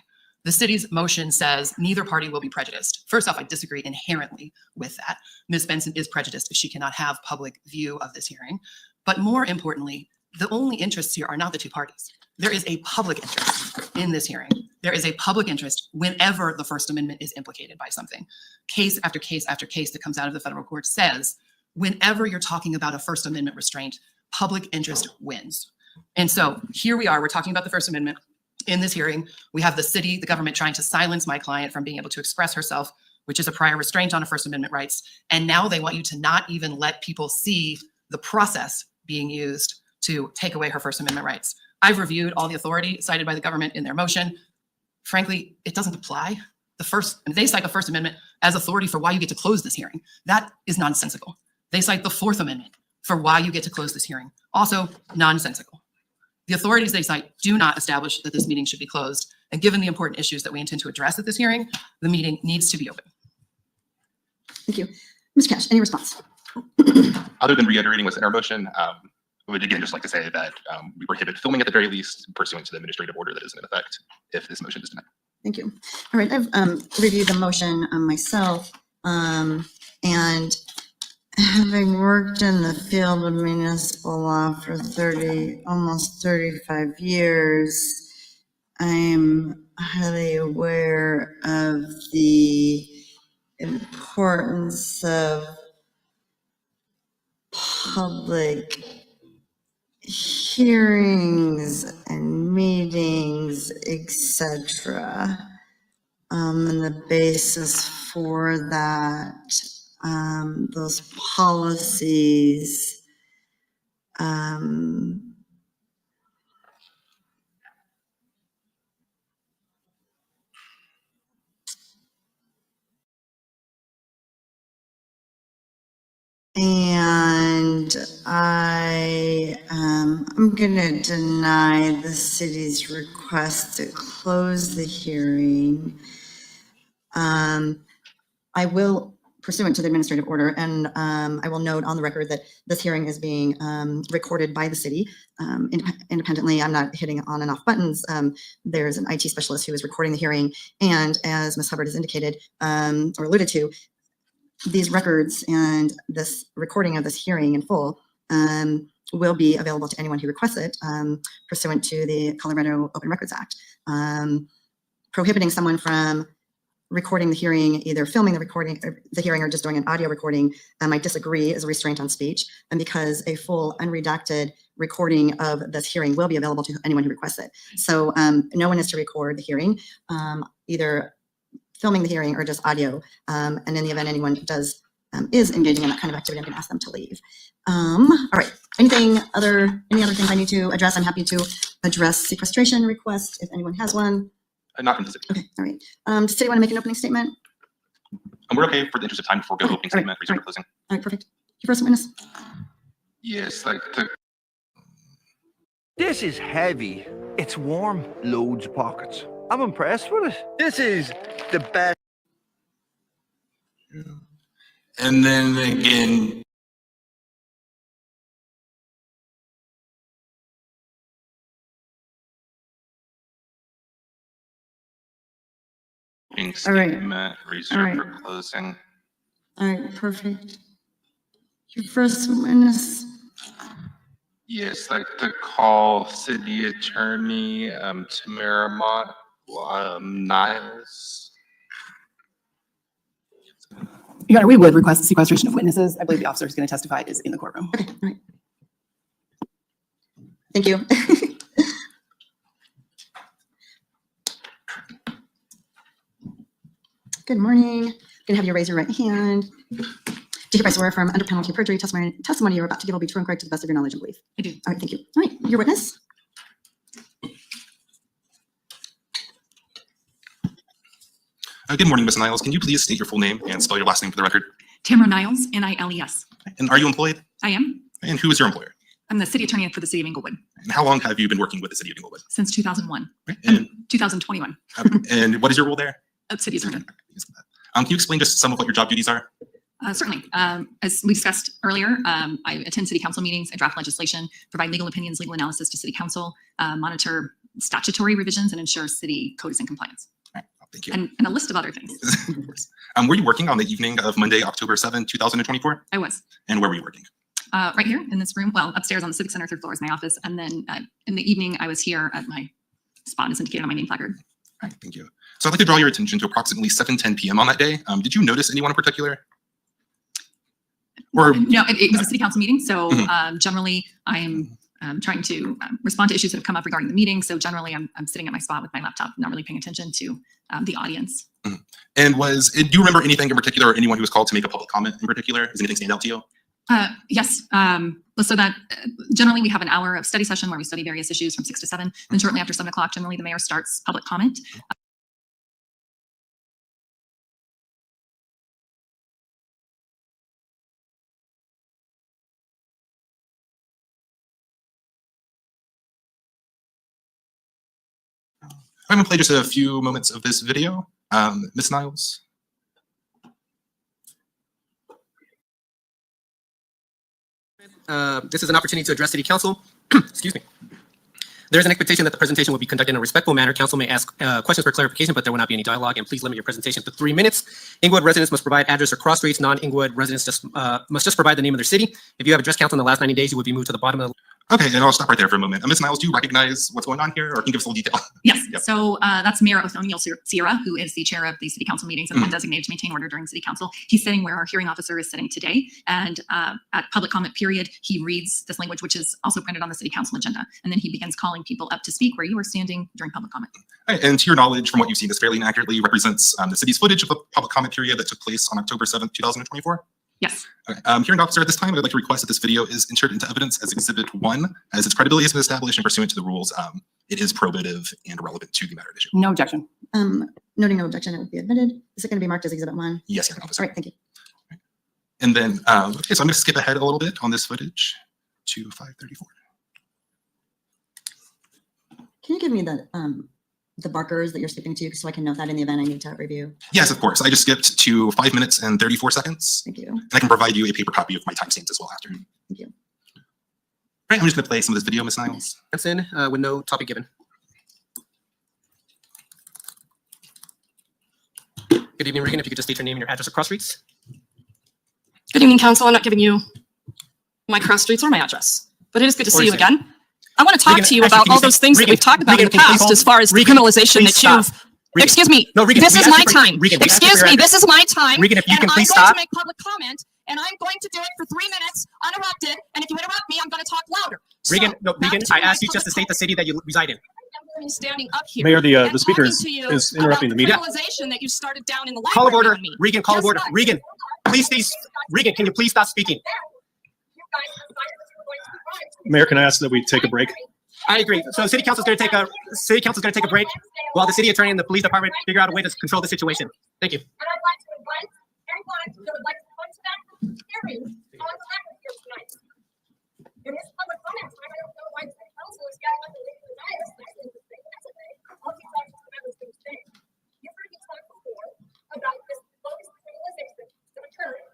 The city's motion says neither party will be prejudiced. First off, I disagree inherently with that. Ms. Benson is prejudiced if she cannot have public view of this hearing. But more importantly, the only interests here are not the two parties. There is a public interest in this hearing. There is a public interest whenever the First Amendment is implicated by something. Case after case after case that comes out of the federal court says, whenever you're talking about a First Amendment restraint, public interest wins. And so here we are, we're talking about the First Amendment. In this hearing, we have the city, the government trying to silence my client from being able to express herself, which is a prior restraint on her First Amendment rights. And now they want you to not even let people see the process being used to take away her First Amendment rights. I've reviewed all the authority cited by the government in their motion. Frankly, it doesn't apply. They cite the First Amendment as authority for why you get to close this hearing. That is nonsensical. They cite the Fourth Amendment for why you get to close this hearing. Also nonsensical. The authorities they cite do not establish that this meeting should be closed. And given the important issues that we intend to address at this hearing, the meeting needs to be open. Thank you. Ms. Cash, any response? Other than reiterating what's in our motion, I would again just like to say that we prohibit filming at the very least pursuant to the administrative order that is in effect if this motion is denied. Thank you. All right, I've reviewed the motion myself, and having worked in the field of municipal law for almost 35 years, I'm highly aware of the importance of public hearings and meetings, etc. And the basis for that, those policies, and I'm going to deny the city's request to close the hearing. I will, pursuant to the administrative order, and I will note on the record that this hearing is being recorded by the city independently. I'm not hitting on and off buttons. There's an IT specialist who is recording the hearing, and as Ms. Hubbard has indicated or alluded to, these records and this recording of this hearing in full will be available to anyone who requests it pursuant to the Colorado Open Records Act. Prohibiting someone from recording the hearing, either filming the hearing or just doing an audio recording, I disagree, is a restraint on speech. And because a full unredacted recording of this hearing will be available to anyone who requests it. So no one is to record the hearing, either filming the hearing or just audio. And in the event anyone is engaging in that kind of activity, I'm going to ask them to leave. All right. Any other things I need to address? I'm happy to address sequestration requests if anyone has one. Not from the city. Okay. All right. Does the city want to make an opening statement? We're okay for the interest of time before we go to opening statement, reserve for closing. All right. Perfect. Your first witness. Yes, This is heavy. It's warm. Loads of pockets. I'm impressed with it. This is the best. and then again. All right. Reserve All right. for closing. All right. Perfect. Your first witness. Yes, I'd like to call City Attorney Tamara Niles. Your Honor, we would request sequestration of witnesses. I believe the officer who's going to testify is in the courtroom. Okay. All right. Thank you. Good morning. I'm gonna have you raise your right hand. Do you hereby swear affirm under penalty of perjury testimony you're about to give will be true and correct to the best of your knowledge and belief? I do. All right, thank you. All right, your witness. Good morning, Ms. Niles. Can you please state your full name and spell your last name for the record? Tamara Niles, Niles. And are you employed? I am. And who is your employer? I'm the city attorney for the city of Englewood And how long have you been working with the City of Englewood? since 2001, And, 2021. and what is your role there? City attorney. Can you explain just some of what your job duties are? Certainly. As we discussed earlier, I attend city council meetings, I draft legislation, provide legal opinions, legal analysis to city council, monitor statutory revisions, and ensure city code is in compliance. Thank you. And a list of other things. Were you working on the evening of Monday, October 7, 2024? I was. And where were you working? Right here in this room, well, upstairs on the Civic Center, third floor is my office. And then in the evening, I was here at my spot as indicated on my name placard. All right, thank you. So I'd like to draw your attention to approximately 7:10 p.m. on that day. Did you notice anyone in particular? Or No, it was a city council meeting. So generally, I'm trying to respond to issues that have come up regarding the meeting. So generally, I'm sitting at my spot with my laptop, not really paying attention to the audience. And do you remember anything in particular, or anyone who was called to make a public comment in particular? Does anything stand out to you? Yes. So that generally we have an hour of study session where we study various issues from 6 to 7. Then shortly after 7 o'clock, generally the mayor starts public comment. I'm going to play just a few moments of this video. Ms. Niles. This is an opportunity to address City Council. Excuse me. There's an expectation that the presentation will be conducted in a respectful manner. Council may ask questions for clarification, but there will not be any dialogue, and please limit your presentation to 3 minutes. Englewood residents must provide address or cross streets. Non-Englewood residents must just provide the name of their city. If you have addressed council in the last 90 days, you would be moved to the bottom of the Okay, and I'll stop right there for a moment. Ms. Niles, do you recognize what's going on here, or can you give us a little detail? Yes, Yep. so that's Mayor Othoniel Sierra, who is the chair of the city council meetings and the one designated to maintain order during city council. He's sitting where our hearing officer is sitting today. And at public comment period, he reads this language, which is also printed on the city council agenda. And then he begins calling people up to speak where you are standing during public comment. All right, and to your knowledge, from what you've seen, this fairly inaccurately represents the city's footage of the public comment period that took place on October 7th, 2024. Yes. Okay. Hearing officer, at this time, I'd like to request that this video is entered into evidence as Exhibit 1, as its credibility has been established and pursuant to the rules. It is probative and relevant to the matter at issue. No objection. Noting no objection, it would be admitted. Is it going to be marked as Exhibit 1? Yes, hearing All officer. right, thank you. And then, okay, so I'm going to skip ahead a little bit on this footage to 534. Can you give me the markers that you're skipping to so I can note that in the event I need to review? Yes, of course. I just skipped to 5 minutes and 34 seconds. Thank you. And I can provide you a paper copy of my timestamps as well after. Thank you. All right, I'm just going to play some of this video, Ms. Niles. Benson, with no topic given. Good evening, Regan. If you could just state your name and your address across streets. Good evening, council. I'm not giving you my cross streets or my address, but it is good to see you Regan. again. I want to talk Regan, to you actually, about can you all say- those things that Regan, we've talked about Regan, in the can you please past hold? as far as Regan, criminalization please that stop. you've. Regan. Excuse me. No, Regan, This we is asked my you for- time. Regan, we asked you for Excuse your me. address. This is my time. Regan, if you can and please I'm going stop. to make public comment, and I'm going to do it for 3 minutes uninterrupted. And if you interrupt me, I'm going to talk louder. Regan, no, back Regan, to I my asked you just to public state the city that you reside in. I'm standing up here. Mayor, the and speaker talking to you is interrupting the about meeting. criminalization that you started down in the Call of library order. on me. Regan, call of Guess order. what? Regan, please stay. Regan, can you please stop speaking? Mayor, can I ask that we take a break? I agree. So city council's going to take a break while the city attorney and the police department figure out a way to control the situation. Thank you. And I'd like to invite anyone that would like to come to that hearing on the record here tonight. In this public comment time, I don't know why the council is getting up and leaving the dais. That's interesting. That's okay. I'll keep talking about those things today. You've heard me talk before about this bogus criminalization that occurred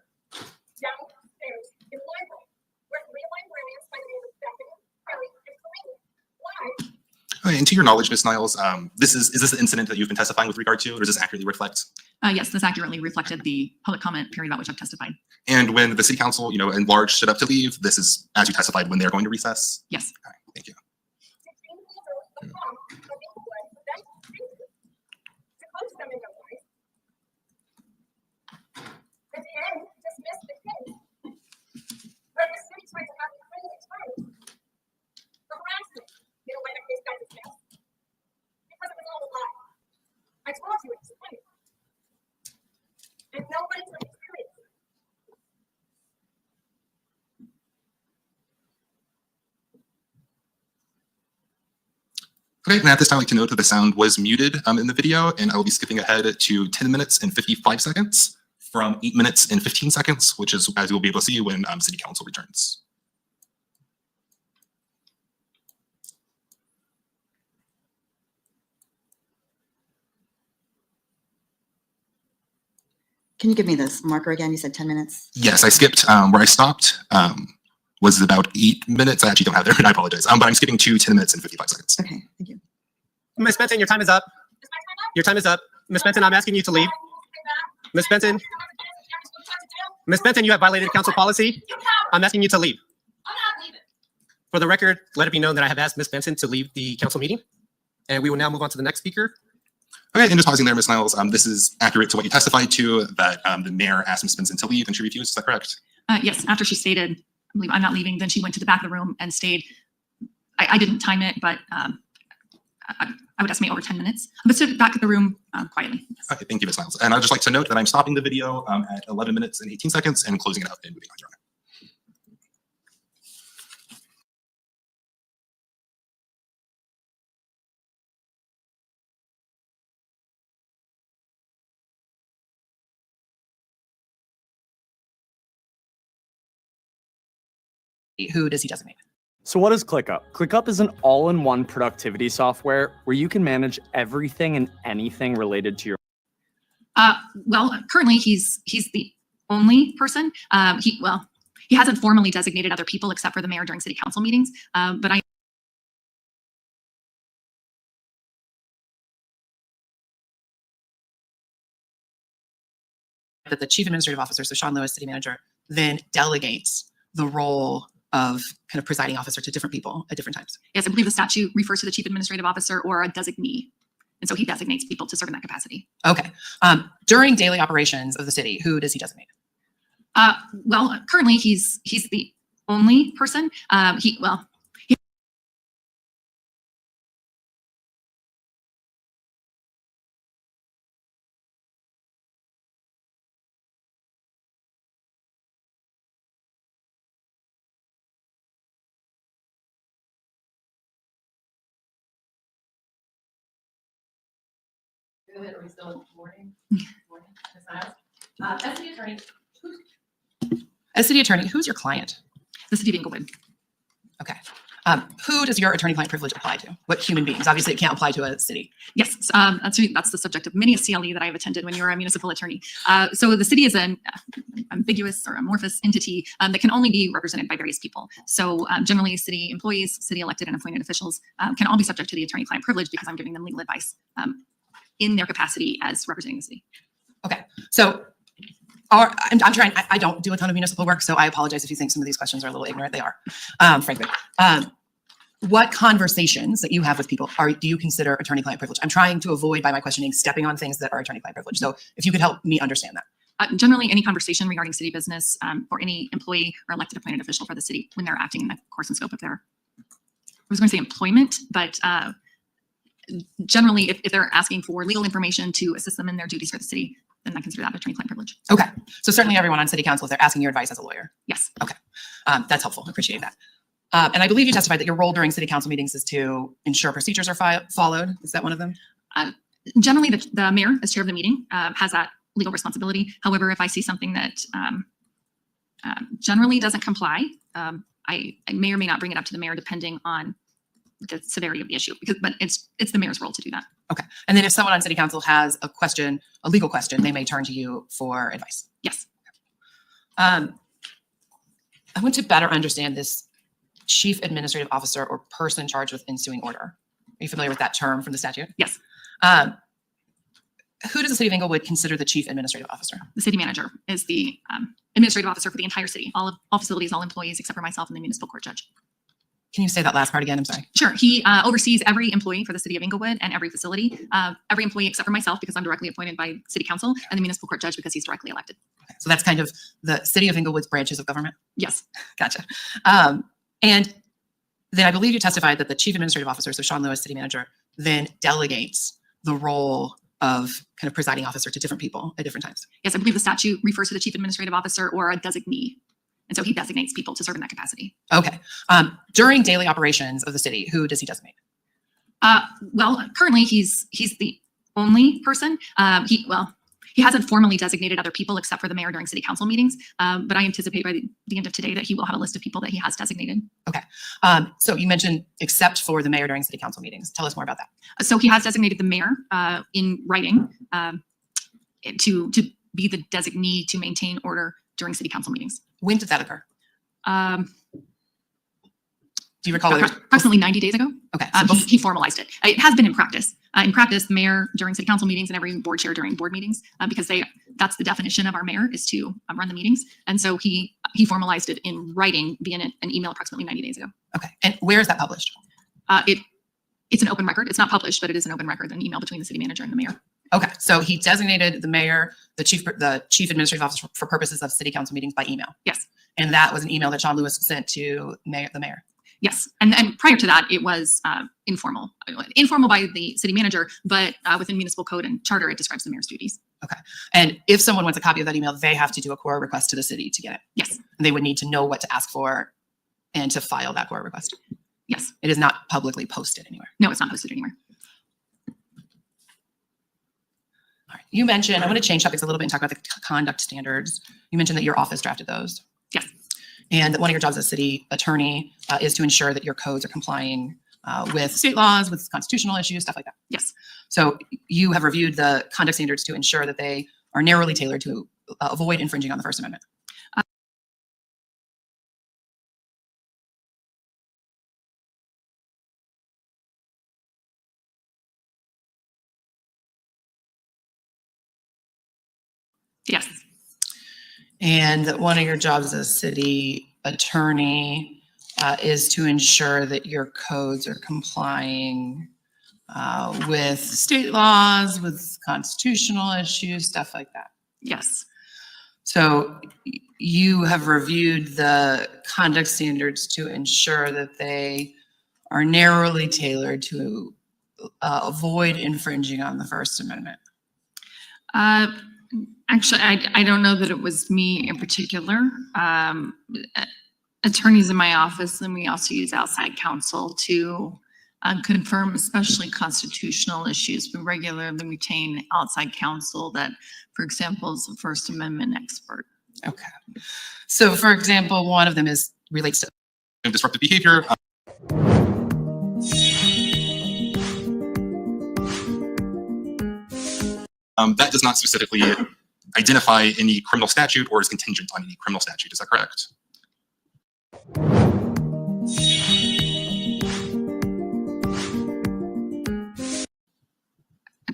downstairs in the library, where three librarians by the name of Bethany, Kelly, and Karina. Why? Okay, and to your knowledge, Ms. Niles, is this the incident that you've been testifying with regard to, or does this accurately reflect? Yes, this accurately reflected the public comment period about which I've testified. And when the city council, in large, stood up to leave, this is, as you testified, when they're going to recess? Yes. Okay, thank you. 16 meters from Englewood, then to come to them in their life. At the end, dismiss the case. But the city tried to have the criminal charge. The harassment, in a way the case got dismissed. Because it was all a lie. I told you it was funny. And nobody took it seriously. Okay, and at this time, I'd like to note that the sound was muted in the video, and I will be skipping ahead to 10 minutes and 55 seconds from 8 minutes and 15 seconds, which is, as you'll be able to see, when city council returns. Can you give me this marker again? You said 10 minutes. Yes, I skipped where I stopped. Was about 8 minutes. I actually don't have there, and I apologize. But I'm skipping to 10 minutes and 55 seconds. Okay, thank you. Ms. Benson, your time is up. Your time is up. Ms. Benson, I'm asking you to leave. Ms. Benson, Ms. Benson, you have violated council policy. I'm asking you to leave. I'm not leaving. For the record, let it be known that I have asked Ms. Benson to leave the council meeting. And we will now move on to the next speaker. Okay, and just pausing there, Ms. Niles, this is accurate to what you testified to, that the mayor asked Ms. Benson to leave and she refused. Is that correct? Yes, after she stated, I believe I'm not leaving, then she went to the back of the room and stayed. I didn't time it, but I would estimate over 10 minutes. But stood back at the room quietly. Yes. Okay, thank you, Ms. Niles. And I'd just like to note that I'm stopping the video at 11 minutes and 18 seconds and closing it up and moving on, Your Honor. Who does he designate? So what is ClickUp? ClickUp is an all-in-one productivity software where you can manage everything and anything related to your. Well, currently he's the only person. He hasn't formally designated other people except for the mayor during city council meetings. But I. That the chief administrative officer, so Sean Lewis, city manager, then delegates the role of kind of presiding officer to different people at different times? Yes, I believe the statute refers to the chief administrative officer or a designee. And so he designates people to serve in that capacity. Okay. During daily operations of the city, who does he designate? Well, currently he's the only person. Go ahead. Are we still in the morning? As city attorney, who's your client? The city of Englewood. Okay. Who does your attorney-client privilege apply to? What human beings? Obviously, it can't apply to a city. Yes, that's the subject of many a CLE that I've attended when you're a municipal attorney. So the city is an ambiguous or amorphous entity that can only be represented by various people. So generally, city employees, city elected and appointed officials can all be subject to the attorney-client privilege because I'm giving them legal advice in their capacity as representing the city. Okay. So I'm trying, I don't do a ton of municipal work, so I apologize if you think some of these questions are a little ignorant. They are, frankly. What conversations that you have with people do you consider attorney-client privilege? I'm trying to avoid by my questioning stepping on things that are attorney-client privilege. So if you could help me understand that. Generally, any conversation regarding city business for any employee or elected appointed official for the city when they're acting in the course and scope of their, I was going to say employment, but generally, if they're asking for legal information to assist them in their duties for the city, then I consider that attorney-client privilege. Okay. So certainly everyone on city council, if they're asking your advice as a lawyer. Yes. Okay. That's helpful. I appreciate that. And I believe you testified that your role during city council meetings is to ensure procedures are followed. Is that one of them? Generally, the mayor, as chair of the meeting, has that legal responsibility. However, if I see something that generally doesn't comply, I may or may not bring it up to the mayor depending on the severity of the issue. But it's the mayor's role to do that. Okay. And then if someone on city council has a question, a legal question, they may turn to you for advice. Yes. I want to better understand this chief administrative officer or person charged with ensuing order. Are you familiar with that term from the statute? Yes. Who does the city of Englewood consider the chief administrative officer? The city manager is the administrative officer for the entire city, all facilities, all employees, except for myself and the municipal court judge. Can you say that last part again? I'm sorry. Sure. He oversees every employee for the city of Englewood and every facility, every employee except for myself because I'm directly appointed by city council and the municipal court judge because he's directly elected. Okay. So that's kind of the city of Englewood's branches of government? Yes. Gotcha. And then I believe you testified that the chief administrative officer, so Sean Lewis, city manager, then delegates the role of kind of presiding officer to different people at different times. Yes, I believe the statute refers to the chief administrative officer or a designee. And so he designates people to serve in that capacity. Okay. During daily operations of the city, who does he designate? Well, currently he's the only person. He hasn't formally designated other people except for the mayor during city council meetings. But I anticipate by the end of today that he will have a list of people that he has designated. Okay. So you mentioned except for the mayor during city council meetings. Tell us more about that. So he has designated the mayor in writing to be the designee to maintain order during city council meetings. When did that occur? Do you recall? Approximately 90 days ago. Okay. He formalized it. It has been in practice. In practice, the mayor during city council meetings and every board chair during board meetings, because that's the definition of our mayor is to run the meetings. And so he formalized it in writing via an email approximately 90 days ago. Okay. And where is that published? It's an open record. It's not published, but it is an open record, an email between the city manager and the mayor. Okay. So he designated the mayor, the chief administrative officer for purposes of city council meetings by email. Yes. And that was an email that Sean Lewis sent to the mayor. Yes. And prior to that, it was informal by the city manager, but within municipal code and charter, it describes the mayor's duties. Okay. And if someone wants a copy of that email, they have to do a core request to the city to get it. Yes. And they would need to know what to ask for and to file that core request. Yes. It is not publicly posted anywhere. No, it's not posted anywhere. All right. You mentioned, I want to change topics a little bit and talk about the conduct standards. You mentioned that your office drafted those. Yes. And that one of your jobs as city attorney is to ensure that your codes are complying with state laws, with constitutional issues, stuff like that. Yes. So you have reviewed the conduct standards to ensure that they are narrowly tailored to avoid infringing on the First Amendment. Yes. And one of your jobs as city attorney is to ensure that your codes are complying with state laws, with constitutional issues, stuff like that. Yes. So you have reviewed the conduct standards to ensure that they are narrowly tailored to avoid infringing on the First Amendment. Actually, I don't know that it was me in particular. Attorneys in my office, and we also use outside counsel to confirm especially constitutional issues. We regularly retain outside counsel that, for example, is a First Amendment expert. Okay. So for example, one of them relates to disruptive behavior. That does not specifically identify any criminal statute or is contingent on any criminal statute. Is that correct?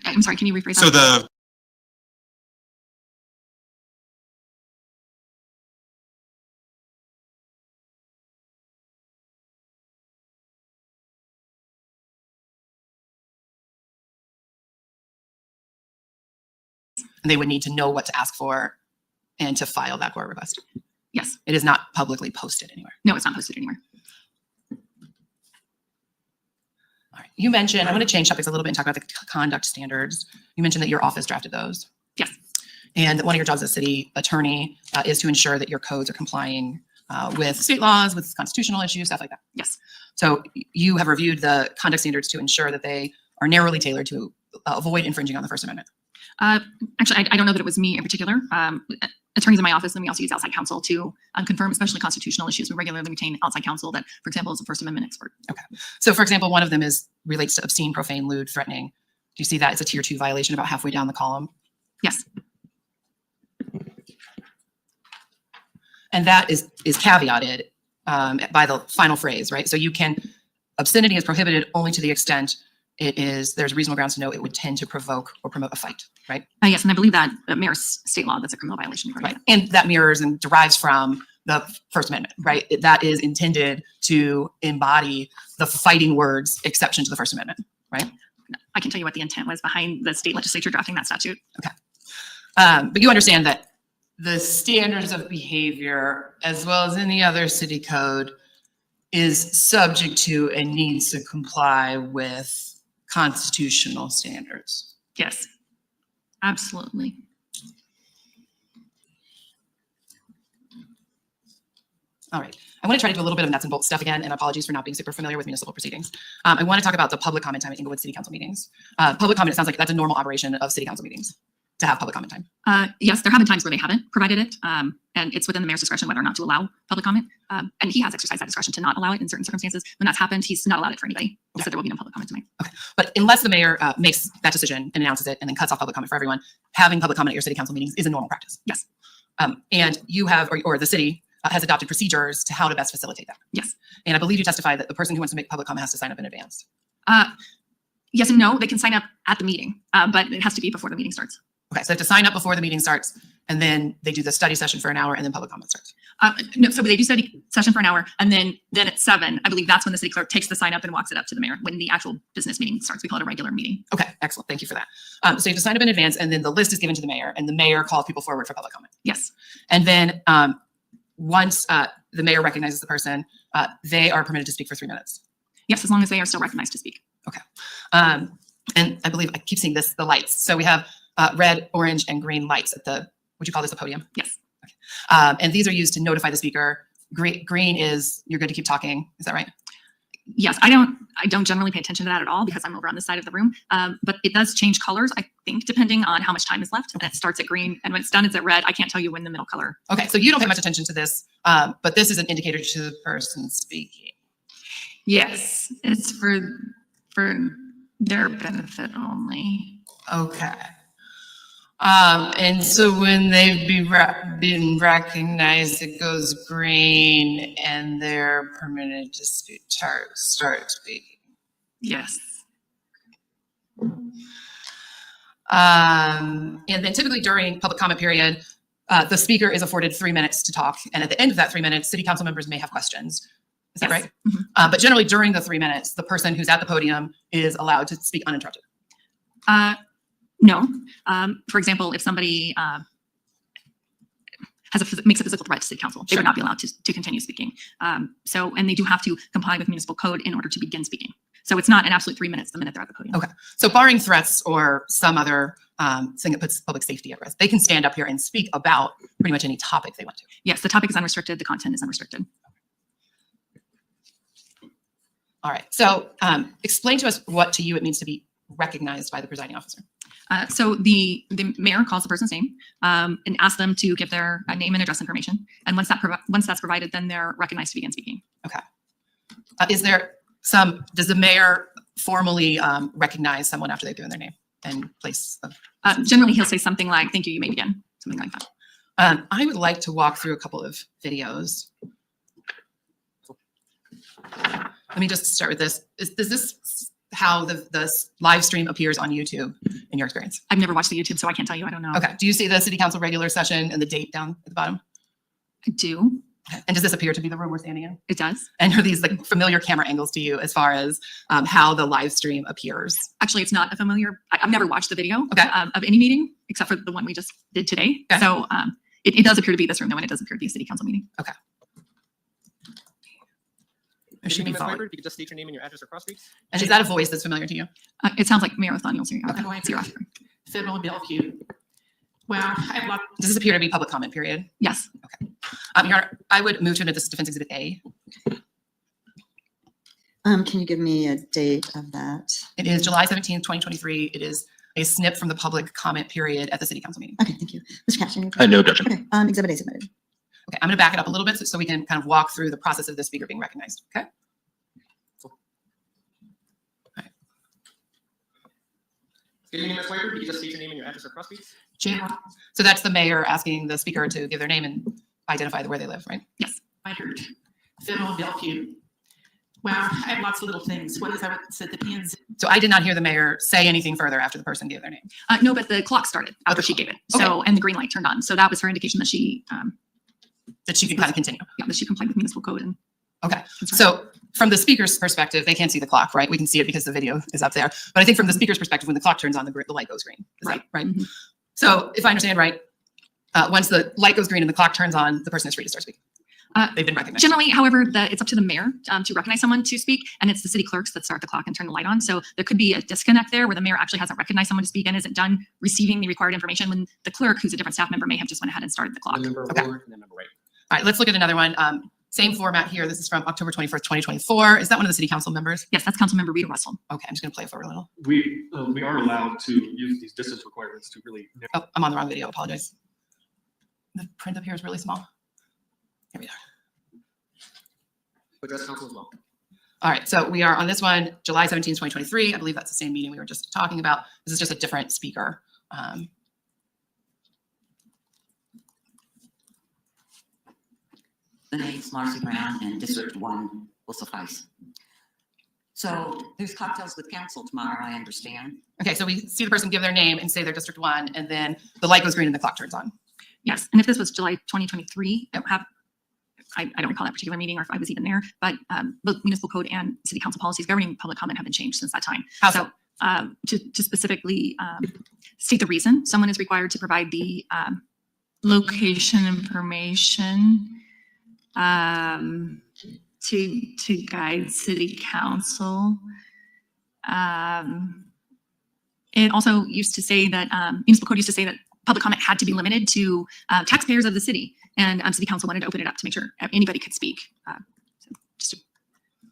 I'm sorry, can you rephrase So that? they would need to know what to ask for and to file that court request. Yes. It is not publicly posted anywhere. No, it's not posted anywhere. All right. You mentioned, I'm going to change topics a little bit and talk about the conduct standards. You mentioned that your office drafted those. Yes. And that one of your jobs as city attorney is to ensure that your codes are complying with state laws, with constitutional issues, stuff like that. Yes. So you have reviewed the conduct standards to ensure that they are narrowly tailored to avoid infringing on the First Amendment. Actually, I don't know that it was me in particular. Attorneys in my office, and we also use outside counsel to confirm especially constitutional issues. We regularly retain outside counsel that, for example, is a First Amendment expert. Okay. So for example, one of them relates to obscene, profane, lewd, threatening. Do you see that? It's a tier 2 violation about halfway down the column. Yes. And that is caveated by the final phrase, right? So you can, obscenity is prohibited only to the extent there's reasonable grounds to know it would tend to provoke or promote a fight, right? Yes, and I believe that mirrors state law. That's a criminal violation. Right. And that mirrors and derives from the First Amendment, right? That is intended to embody the fighting words exception to the First Amendment, right? I can tell you what the intent was behind the state legislature drafting that statute. Okay. But you understand that the standards of behavior, as well as any other city code, is subject to and needs to comply with constitutional standards. Yes, absolutely. All right. I want to try to do a little bit of nuts and bolts stuff again, and apologies for not being super familiar with municipal proceedings. I want to talk about the public comment time at Englewood City Council meetings. Public comment, it sounds like that's a normal operation of city council meetings, to have public comment time. Yes, there have been times where they haven't provided it, and it's within the mayor's discretion whether or not to allow public comment. And he has exercised that discretion to not allow it in certain circumstances. When that's happened, he's not allowed it for anybody. Okay. So there will be no public comment tonight. Okay. But unless the mayor makes that decision and announces it and then cuts off public comment for everyone, having public comment at your city council meetings is a normal practice. Yes. And you have, or the city has adopted procedures to how to best facilitate that. Yes. And I believe you testified that the person who wants to make public comment has to sign up in advance. Yes and no. They can sign up at the meeting, but it has to be before the meeting starts. Okay, so they have to sign up before the meeting starts, and then they do the study session for an hour, and then public comment starts. No, so they do study session for an hour, and then at 7, I believe that's when the city clerk takes the sign up and walks it up to the mayor when the actual business meeting starts. We call it a regular meeting. Okay, excellent. Thank you for that. So you have to sign up in advance, and then the list is given to the mayor, and the mayor calls people forward for public comment. Yes. And then once the mayor recognizes the person, they are permitted to speak for 3 minutes. Yes, as long as they are still recognized to speak. Okay. And I believe I keep seeing the lights. So we have red, orange, and green lights at would you call this a podium? Yes. Okay. And these are used to notify the speaker. Green is you're good to keep talking. Is that right? Yes, I don't generally pay attention to that at all because I'm over on this side of the room. But it does change colors, I think, depending on how much time is left. And it starts at green, and when it's done, it's at red. I can't tell you when the middle color. Okay, so you don't pay much attention to this, but this is an indicator to the person speaking. Yes, it's for their benefit only. Okay. And so when they've been recognized, it goes green and they're permitted to start speaking. Yes. And then typically during public comment period, the speaker is afforded 3 minutes to talk. And at the end of that 3 minutes, city council members may have questions. Is that Yes. right? Mhm. But generally during the 3 minutes, the person who's at the podium is allowed to speak uninterrupted. No. For example, if somebody makes a physical threat to city council, they Sure. would not be allowed to continue speaking. And they do have to comply with municipal code in order to begin speaking. So it's not an absolute 3 minutes the minute they're at the podium. Okay. So barring threats or some other thing that puts public safety at risk, they can stand up here and speak about pretty much any topic they want to. Yes, the topic is unrestricted. The content is unrestricted. All right. So explain to us what to you it means to be recognized by the presiding officer. So the mayor calls the person's name and asks them to give their name and address information. And once that's provided, then they're recognized to begin speaking. Okay. Does the mayor formally recognize someone after they've given their name and place of? Generally, he'll say something like, "Thank you, you may begin," something like that. I would like to walk through a couple of videos. Let me just start with this. Is this how the live stream appears on YouTube in your experience? I've never watched the YouTube, so I can't tell you. I don't know. Okay. Do you see the city council regular session and the date down at the bottom? I do. Okay. And does this appear to be the room we're standing in? It does. And are these like familiar camera angles to you as far as how the live stream appears? Actually, it's not a familiar. I've never watched the video Okay. of any meeting except for the one we just did today. Okay. So it does appear to be this room, though, and it does appear to be a city council meeting. Okay. Good should be evening, Ms. followed. Weber. If you could just state your name and your address across, please. And is that a voice that's familiar to you? It sounds like Mayor Othniel Sierra. Federal Bellevue. Well, I have lots. Does this appear to be public comment period? Yes. Your Honor, I would move to admit this defense exhibit A. Can you give me a date of that? It is July 17th, 2023. It is a snip from the public comment period at the city council meeting. Okay, thank you. Mr. Cashin? No objection. Okay, exhibit A submitted. Okay, I'm going to back it up a little bit so we can kind of walk through the process of the speaker being recognized. Okay. Good evening, Ms. Weber. If you could just state your name and your address across, please. So that's the mayor asking the speaker to give their name and identify where they live, right? Yes. I heard Federal Bellevue. Well, I have lots of little things. What is that? It depends. So I did not hear the mayor say anything further after the person gave their name. No, but the clock started after she gave it. So, and the green light turned on. So that was her indication that she can kind of continue. Yeah, that she complied with municipal code. And Okay. So from the speaker's perspective, they can't see the clock, right? We can see it because the video is up there. But I think from the speaker's perspective, when the clock turns on, the light goes green. Is that right? Mhm. So if I understand right, once the light goes green and the clock turns on, the person is free to start speaking. They've been recognized. Generally, however, it's up to the mayor to recognize someone to speak, and it's the city clerks that start the clock and turn the light on. So there could be a disconnect there where the mayor actually hasn't recognized someone to speak and isn't done receiving the required information when the clerk, who's a different staff member, may have just went ahead and started the clock. Okay. All right, let's look at another one. Same format here. This is from October 21st, 2024. Is that one of the city council members? Yes, that's Councilmember Rita Russell. Okay, I'm just going to play it for a little. We are allowed to use these distance requirements to really. Oh, I'm on the wrong video. Apologize. The print up here is really small. Here we are. Address council as well. All right, so we are on this one, July 17th, 2023. I believe that's the same meeting we were just talking about. This is just a different speaker. The name's Marcy Brown, and District 1 will suffice. So there's cocktails with council tomorrow, I understand. Okay, so we see the person give their name and say they're District 1, and then the light goes green and the clock turns on. Yes, and if this was July 2023, I don't recall that particular meeting or if I was even there, but both municipal code and city council policies governing public comment have been changed since that time. How so? To specifically state the reason someone is required to provide the location information to guide city council. It also used to say that municipal code used to say that public comment had to be limited to taxpayers of the city, and city council wanted to open it up to make sure anybody could speak.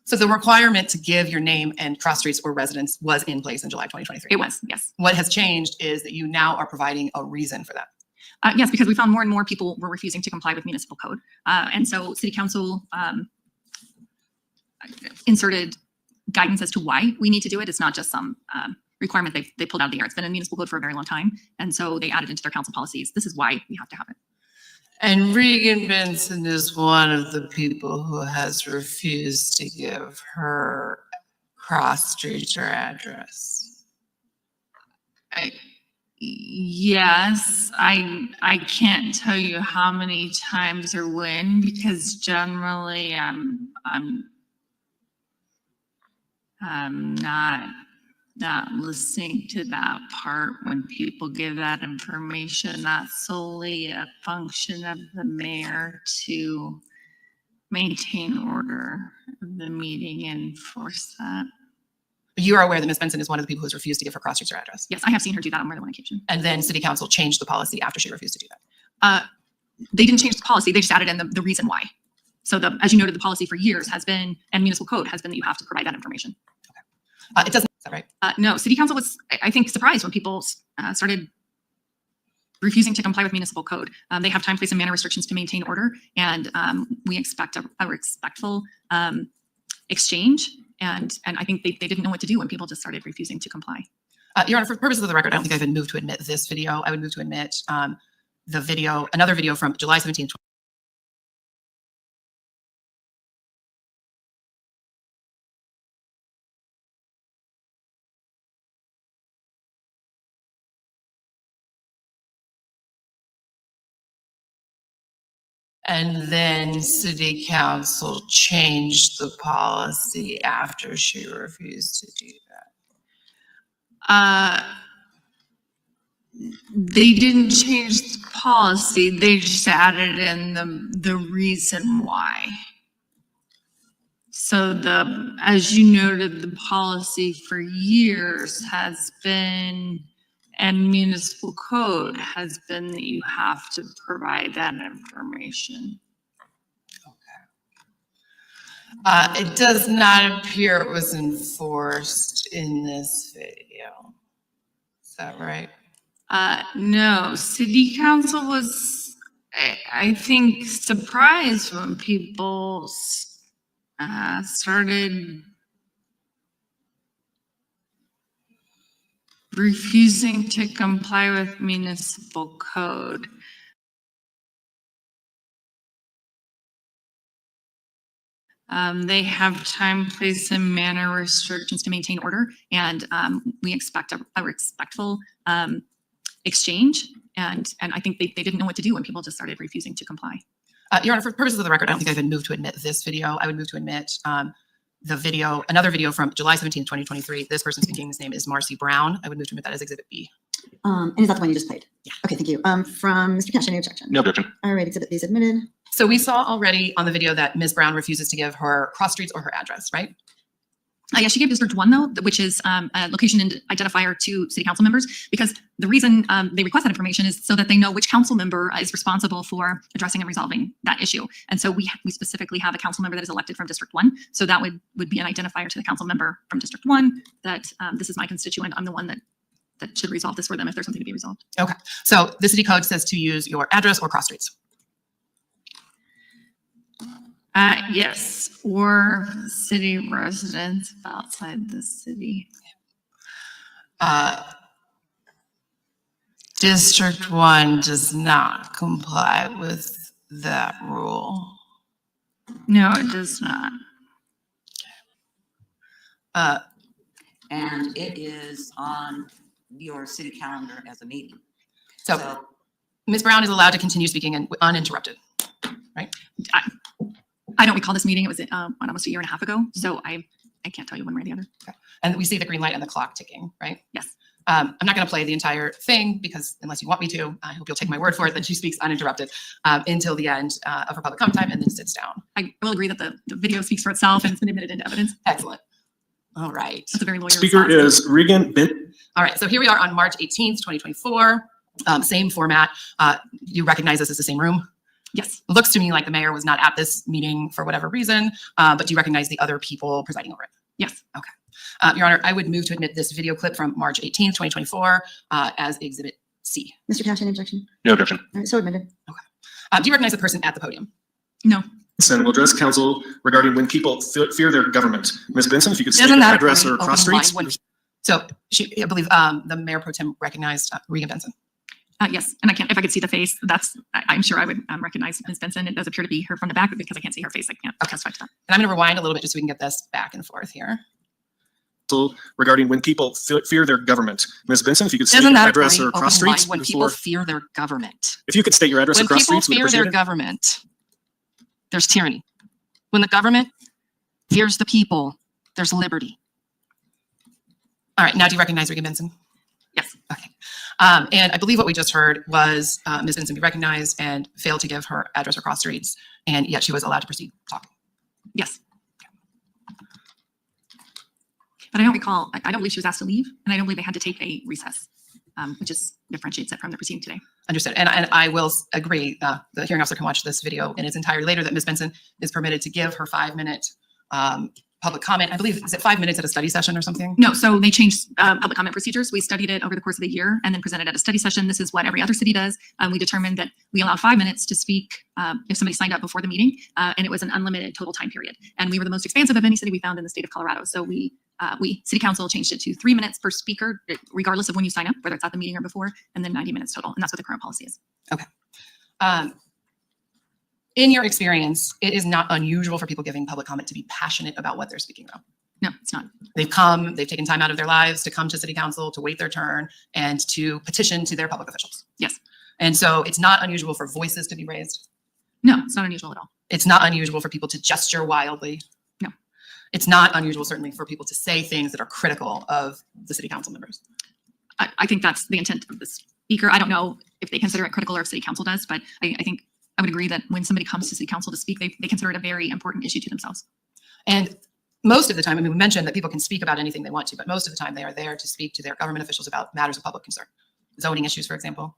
So the requirement to give your name and cross streets or residence was in place in July 2023. It was, yes. What has changed is that you now are providing a reason for that. Yes, because we found more and more people were refusing to comply with municipal code. And so city council inserted guidance as to why we need to do it. It's not just some requirement they pulled out of the air. It's been in municipal code for a very long time. And so they added into their council policies. This is why we have to have it. And Regan Benson is one of the people who has refused to give her cross street or address. Yes, I can't tell you how many times or when, because generally I'm I'm not listening to that part when people give that information. That's solely a function of the mayor to maintain order of the meeting and enforce that. You are aware that Ms. Benson is one of the people who's refused to give her cross streets or address. Yes, I have seen her do that on more than one occasion. And then city council changed the policy after she refused to do that. They didn't change the policy. They just added in the reason why. So as you noted, the policy for years has been, and municipal code has been, that you have to provide that information. It doesn't, is that right? No, city council was, I think, surprised when people started refusing to comply with municipal code. They have time, place, and manner restrictions to maintain order, and we expect a respectful exchange. And I think they didn't know what to do when people just started refusing to comply. Your Honor, for purposes of the record, I don't think I would move to admit this video. I would move to admit the video, another video from July 17th. And then city council changed the policy after she refused to do that. They didn't change the policy. They just added in the reason why. So as you noted, the policy for years has been, and municipal code has been, that you have to provide that information. It does not appear it was enforced in this video. Is that right? No, city council was, I think, surprised when people started refusing to comply with municipal code. They have time, place, and manner restrictions To maintain order, and we expect a respectful exchange. And I think they didn't know what to do when people just started refusing to comply. Your Honor, for purposes of the record, I don't think I would move to admit this video. I would move to admit the video, another video from July 17th, 2023. This person speaking, his name is Marcy Brown. I would move to admit that as Exhibit B. And is that the one you just played? Yeah. Okay, thank you. From Mr. Cash, any objection? No objection. All right, Exhibit B is admitted. So we saw already on the video that Ms. Brown refuses to give her cross streets or her address, right? Yeah, she gave District 1, though, which is a location and identifier to city council members, because the reason they request that information is so that they know which council member is responsible for addressing and resolving that issue. And so we specifically have a council member that is elected from District 1. So that would be an identifier to the council member from District 1 that this is my constituent. I'm the one that should resolve this for them if there's something to be resolved. Okay. So the city code says to use your address or cross streets. Yes, or city residents outside the city. District 1 does not comply with that rule. No, it does not. And it is on your city calendar as a meeting. So Ms. Brown is allowed to continue speaking uninterrupted, right? I don't recall this meeting. It was almost a year and a half ago. So I can't tell you one way or the other. Okay. And we see the green light and the clock ticking, right? Yes. I'm not going to play the entire thing because unless you want me to, I hope you'll take my word for it that she speaks uninterrupted until the end of her public comment time and then sits down. I will agree that the video speaks for itself and it's been admitted into evidence. Excellent. All right. That's a very lawyer Speaker response. is Regan. All right. So here we are on March 18th, 2024. Same format. You recognize this as the same room? Yes. Looks to me like the mayor was not at this meeting for whatever reason, but do you recognize the other people presiding over it? Yes. Okay. Your Honor, I would move to admit this video clip from March 18th, 2024 as Exhibit C. Mr. Cash, any objection? No objection. All right, so admitted. Do you recognize the person at the podium? No. Benson will address council regarding when people fear their government. Ms. Benson, if you could state Isn't your that a address pretty or cross open streets. line So I believe the mayor pro tem recognized Regan Benson. Yes, and if I could see the face, I'm sure I would recognize Ms. Benson. It does appear to be her from the back, but because I can't see her face, I can't testify to that. And I'm going to rewind a little bit just so we can get this back and forth here. Regarding when people fear their government. Ms. Benson, if you could state Isn't your that a address pretty or cross open line streets. when before- people fear their government? If you could state your address When or cross people streets, we'd fear appreciate their it. government, there's tyranny. When the government fears the people, there's liberty. All right, now do you recognize Regan Benson? Yes. Okay. And I believe what we just heard was Ms. Benson be recognized and failed to give her address or cross streets, and yet she was allowed to proceed talking. Yes. But I don't recall, I don't believe she was asked to leave, and I don't believe they had to take a recess, which is differentiates it from the proceeding today. Understood. And I will agree, the hearing officer can watch this video in its entirety later, that Ms. Benson is permitted to give her 5-minute public comment. I believe, is it 5 minutes at a study session or something? No, so they changed public comment procedures. We studied it over the course of the year and then presented at a study session. This is what every other city does. We determined that we allowed 5 minutes to speak if somebody signed up before the meeting, and it was an unlimited total time period. And we were the most expansive of any city we found in the state of Colorado. So we city council changed it to 3 minutes per speaker, regardless of when you sign up, whether it's at the meeting or before, and then 90 minutes total. And that's what the current policy is. Okay. In your experience, it is not unusual for people giving public comment to be passionate about what they're speaking about. No, it's not. They've taken time out of their lives to come to city council, to wait their turn, and to petition to their public officials. Yes. And so it's not unusual for voices to be raised. No, it's not unusual at all. It's not unusual for people to gesture wildly. No. It's not unusual, certainly, for people to say things that are critical of the city council members. I think that's the intent of the speaker. I don't know if they consider it critical or if city council does, but I think I would agree that when somebody comes to city council to speak, they consider it a very important issue to themselves. And most of the time, I mean, we mentioned that people can speak about anything they want to, but most of the time they are there to speak to their government officials about matters of public concern. Zoning issues, for example.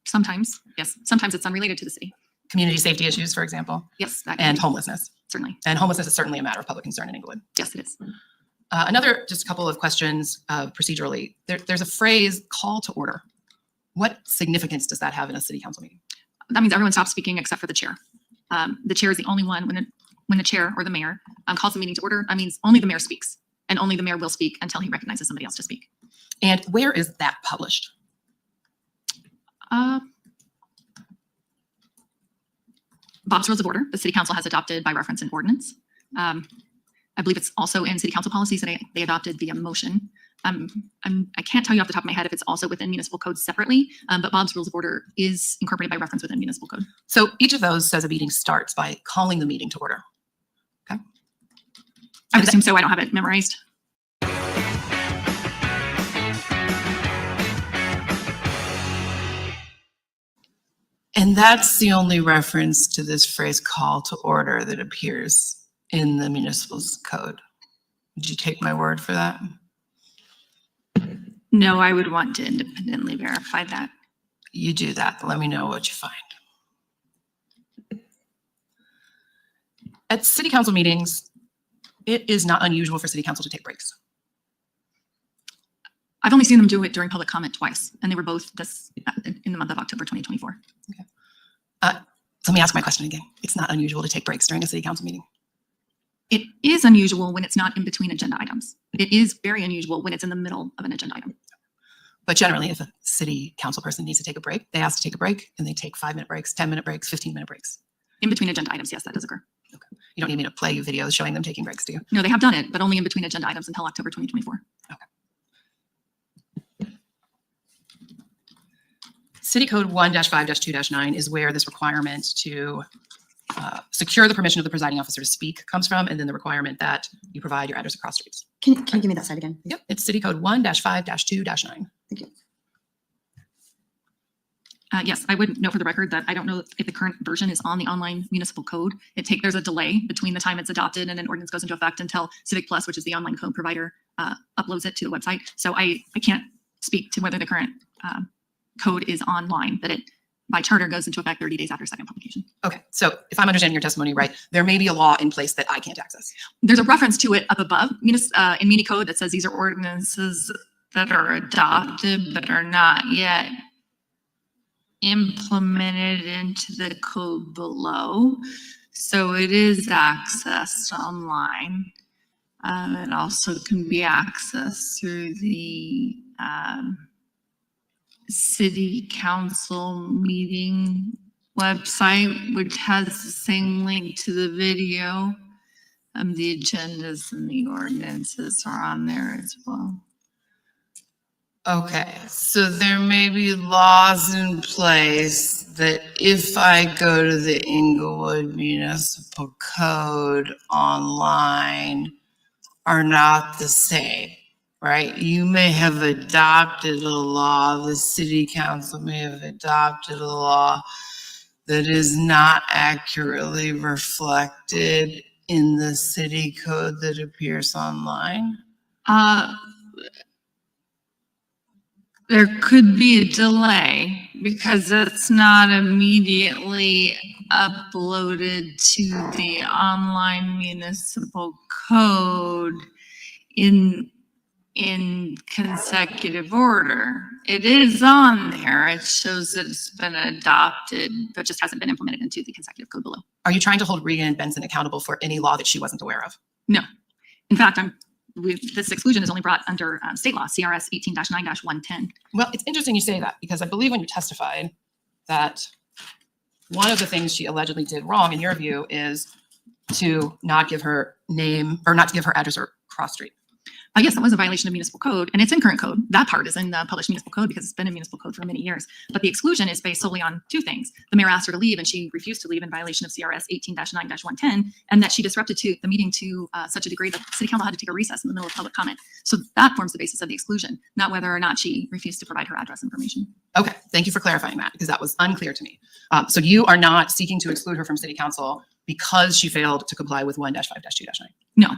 Sometimes, yes. Sometimes it's unrelated to the city. Community safety issues, for example. Yes. And homelessness. Certainly. And homelessness is certainly a matter of public concern in Englewood. Yes, it is. Another, just a couple of questions procedurally. There's a phrase, call to order. What significance does that have in a city council meeting? That means everyone stops speaking except for the chair. The chair is the only one when the chair or the mayor calls the meeting to order. That means only the mayor speaks, and only the mayor will speak until he recognizes somebody else to speak. And where is that published? Bob's Rules of Order, the city council has adopted by reference in ordinance. I believe it's also in city council policies that they adopted via motion. I can't tell you off the top of my head if it's also within municipal code separately, but Bob's Rules of Order is incorporated by reference within municipal code. So each of those says a meeting starts by calling the meeting to order. Okay. I would assume so. I don't have it memorized. And that's the only reference to this phrase call to order that appears in the municipal code. Would you take my word for that? No, I would want to independently verify that. You do that. Let me know what you find. At city council meetings, it is not unusual for city council to take breaks. I've only seen them do it during public comment twice, and they were both in the month of October 2024. Okay. Let me ask my question again. It's not unusual to take breaks during a city council meeting. It is unusual when it's not in between agenda items. It is very unusual when it's in the middle of an agenda item. But generally, if a city council person needs to take a break, they ask to take a break, and they take 5-minute breaks, 10-minute breaks, 15-minute breaks. In between agenda items, yes, that does occur. Okay. You don't need me to play you videos showing them taking breaks, do you? No, they have done it, but only in between agenda items until October 2024. Okay. City Code 1-5-2-9 is where this requirement to secure the permission of the presiding officer to speak comes from, and then the requirement that you provide your address across streets. Can you give me that side again? Yep, it's City Code 1-5-2-9. Thank you. Yes, I would note for the record that I don't know if the current version is on the online municipal code. There's a delay between the time it's adopted and an ordinance goes into effect until Civic Plus, which is the online code provider, uploads it to the website. So I can't speak to whether the current code is online, that it by charter goes into effect 30 days after second publication. Okay, so if I'm understanding your testimony right, there may be a law in place that I can't access. There's a reference to it up above in Muni Code that says these are ordinances that are adopted but are not yet implemented into the code below. So it is accessed online. It also can be accessed through the city council meeting website, which has the same link to the video. The agendas and the ordinances are on there as well. Okay, so there may be laws in place that if I go to the Englewood Municipal Code online are not the same. right? You may have adopted a law, the city council may have adopted a law that is not accurately reflected in the city code that appears online? There could be a delay because it's not immediately uploaded to the online municipal code in consecutive order. It is on there. It shows that it's been adopted, but just hasn't been implemented into the consecutive code below. Are you trying to hold Regan and Benson accountable for any law that she wasn't aware of? No. In fact, this exclusion is only brought under state law, CRS 18-9-110. Well, it's interesting you say that because I believe when you testified that one of the things she allegedly did wrong in your view is to not give her name or not to give her address or cross street. Yes, that was a violation of municipal code, and it's in current code. That part is in the published municipal code because it's been in municipal code for many years. But the exclusion is based solely on two things. The mayor asked her to leave, and she refused to leave in violation of CRS 18-9-110, and that she disrupted the meeting to such a degree that the city council had to take a recess in the middle of public comment. So that forms the basis of the exclusion, not whether or not she refused to provide her address information. Okay, thank you for clarifying that because that was unclear to me. So you are not seeking to exclude her from city council because she failed to comply with 1-5-2-9? No,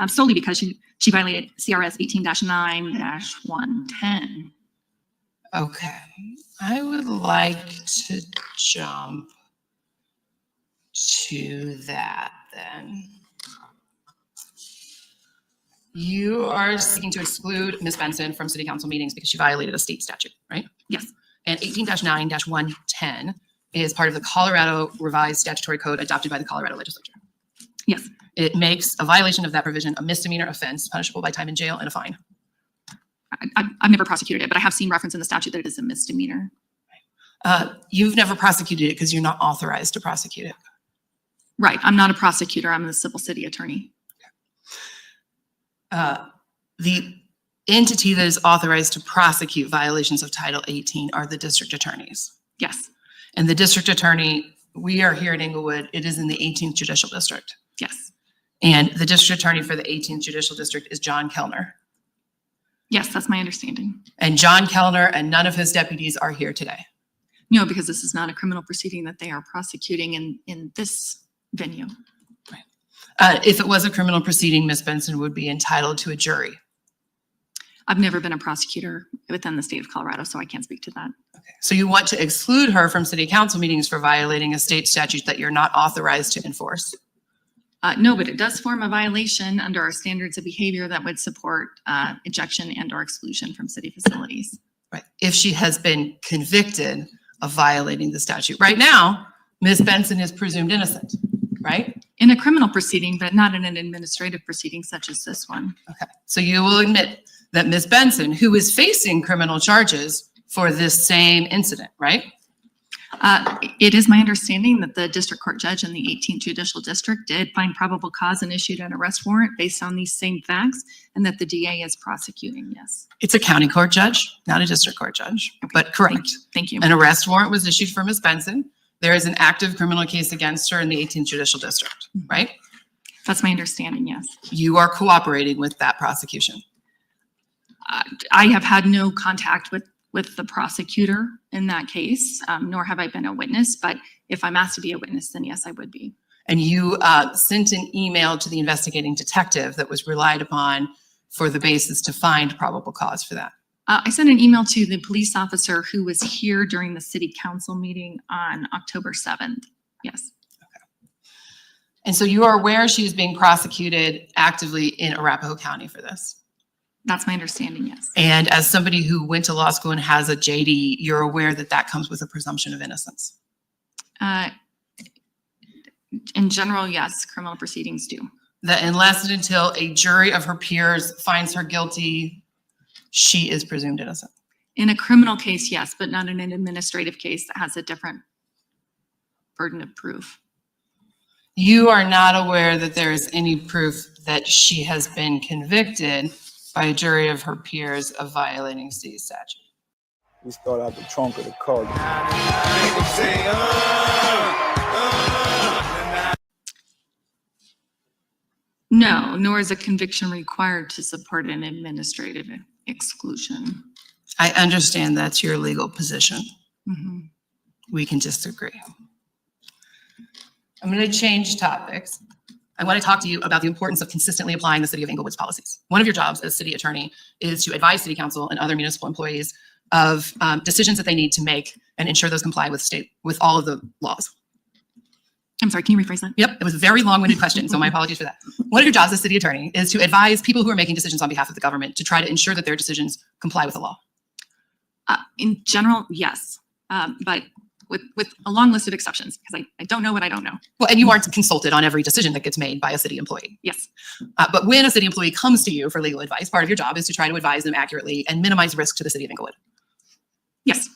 solely because she violated CRS 18-9-110. Okay, I would like to jump to that then. You are seeking to exclude Ms. Benson from city council meetings because she violated a state statute, right? Yes. And 18-9-110 is part of the Colorado Revised Statutory Code adopted by the Colorado Legislature. Yes. It makes a violation of that provision a misdemeanor offense punishable by time in jail and a fine. I've never prosecuted it, but I have seen reference in the statute that it is a misdemeanor. You've never prosecuted it because you're not authorized to prosecute it. Right. I'm not a prosecutor. I'm the civil city attorney. The entity that is authorized to prosecute violations of Title 18 are the district attorneys. Yes. And the district attorney, we are here in Englewood, it is in the 18th Judicial District. Yes. And the district attorney for the 18th Judicial District is John Kellner. Yes, that's my understanding. And John Kellner and none of his deputies are here today. No, because this is not a criminal proceeding that they are prosecuting in this venue. If it was a criminal proceeding, Ms. Benson would be entitled to a jury. I've never been a prosecutor within the state of Colorado, so I can't speak to that. Okay. So you want to exclude her from city council meetings for violating a state statute that you're not authorized to enforce? No, but it does form a violation under our standards of behavior that would support ejection and or exclusion from city facilities. Right. If she has been convicted of violating the statute. Right now, Ms. Benson is presumed innocent, right? In a criminal proceeding, but not in an administrative proceeding such as this one. Okay. So you will admit that Ms. Benson, who is facing criminal charges for this same incident, right? It is my understanding that the district court judge in the 18th Judicial District did find probable cause and issued an arrest warrant based on these same facts, and that the DA is prosecuting, yes. It's a county court judge, not a district court judge, but correct. Thank you. An arrest warrant was issued for Ms. Benson. There is an active criminal case against her in the 18th Judicial District, right? That's my understanding, yes. You are cooperating with that prosecution. I have had no contact with the prosecutor in that case, nor have I been a witness, but if I'm asked to be a witness, then yes, I would be. And you sent an email to the investigating detective that was relied upon for the basis to find probable cause for that. I sent an email to the police officer who was here during the city council meeting on October 7th. Yes. Okay. And so you are aware she is being prosecuted actively in Arapahoe County for this? That's my understanding, yes. And as somebody who went to law school and has a JD, you're aware that that comes with a presumption of innocence? In general, yes, criminal proceedings do. That unless and until a jury of her peers finds her guilty, she is presumed innocent? In a criminal case, yes, but not in an administrative case that has a different burden of proof. You are not aware that there is any proof that she has been convicted by a jury of her peers of violating state statute? We start out the trunk of the car. No, nor is a conviction required to support an administrative exclusion. I understand that's your legal position. Mhm. We can disagree. I'm going to change topics. I want to talk to you about the importance of consistently applying the City of Englewood's policies. One of your jobs as city attorney is to advise city council and other municipal employees of decisions that they need to make and ensure those comply with all of the laws. I'm sorry, can you rephrase that? Yep, it was a very long-winded question, so my apologies for that. One of your jobs as city attorney is to advise people who are making decisions on behalf of the government to try to ensure that their decisions comply with the law. In general, yes, but with a long list of exceptions, because I don't know what I don't know. Well, and you aren't consulted on every decision that gets made by a city employee. Yes. But when a city employee comes to you for legal advice, part of your job is to try to advise them accurately and minimize risk to the City of Englewood. Yes.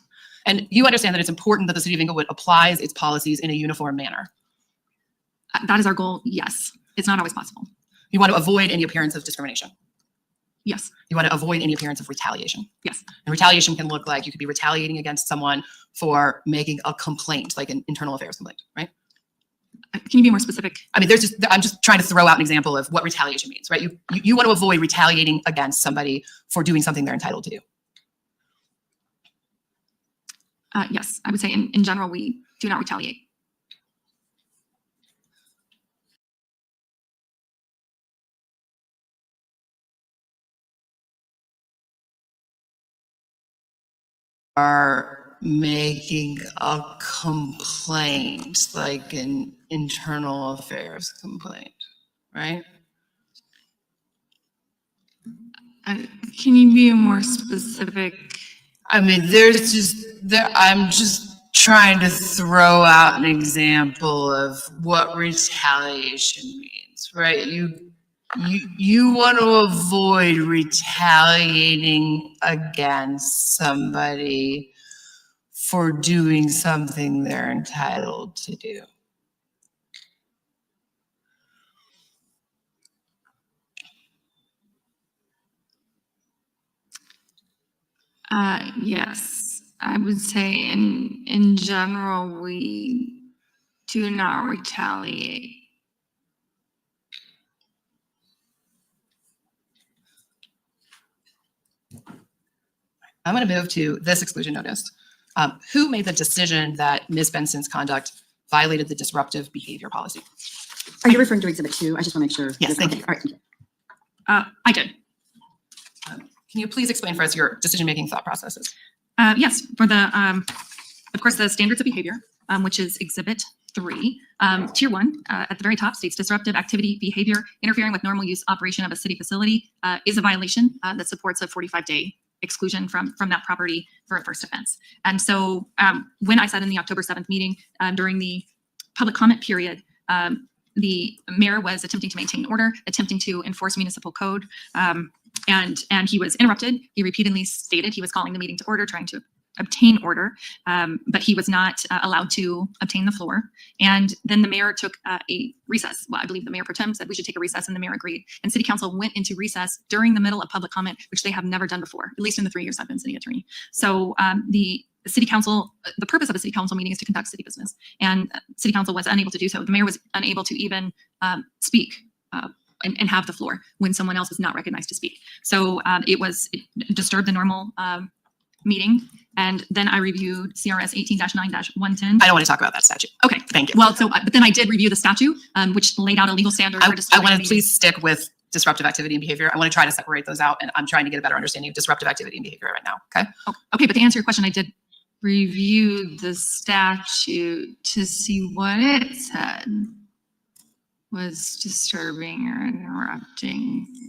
And you understand that it's important that the City of Englewood applies its policies in a uniform manner. That is our goal, yes. It's not always possible. You want to avoid any appearance of discrimination. Yes. You want to avoid any appearance of retaliation. Yes. And retaliation can look like you could be retaliating against someone for making a complaint, like an internal affairs complaint, right? Can you be more specific? I mean, I'm just trying to throw out an example of what retaliation means, right? You want to avoid retaliating against somebody for doing something they're entitled to do. Yes, I would say in general, we do not retaliate. Are making a complaint, like an internal affairs complaint, right? Can you be more specific? I mean, I'm just trying to throw out an example of what retaliation means, right? You want to avoid retaliating against somebody for doing something they're entitled to do. Yes, I would say in general, we do not retaliate. I'm going to move to this exclusion notice. Who made the decision that Ms. Benson's conduct violated the disruptive behavior policy? Are you referring to Exhibit 2? I just want to make sure. Yes, thank you. All right, thank you. I did. Can you please explain for us your decision-making thought processes? Yes, for of course, the standards of behavior, which is Exhibit 3. Tier 1 at the very top states disruptive activity behavior interfering with normal use operation of a city facility is a violation that supports a 45-day exclusion from that property for a first offense. And so when I sat in the October 7th meeting during the public comment period, the mayor was attempting to maintain order, attempting to enforce municipal code, and he was interrupted. He repeatedly stated he was calling the meeting to order, trying to obtain order, but he was not allowed to obtain the floor. And then the mayor took a recess. Well, I believe the mayor pro tem said we should take a recess, and the mayor agreed. And city council went into recess during the middle of public comment, which they have never done before, at least in the 3 years I've been city attorney. So the city council, the purpose of a city council meeting is to conduct city business, and city council was unable to do so. The mayor was unable to even speak and have the floor when someone else was not recognized to speak. So it disturbed the normal meeting. And then I reviewed CRS 18-9-110. I don't want to talk about that statute. Okay, thank you. Well, but then I did review the statute, which laid out a legal standard for I disturbing want to meetings. please stick with disruptive activity and behavior. I want to try to separate those out, and I'm trying to get a better understanding of disruptive activity and behavior right now, okay? Okay, but to answer your question, I did Review the statute to see what it said was disturbing or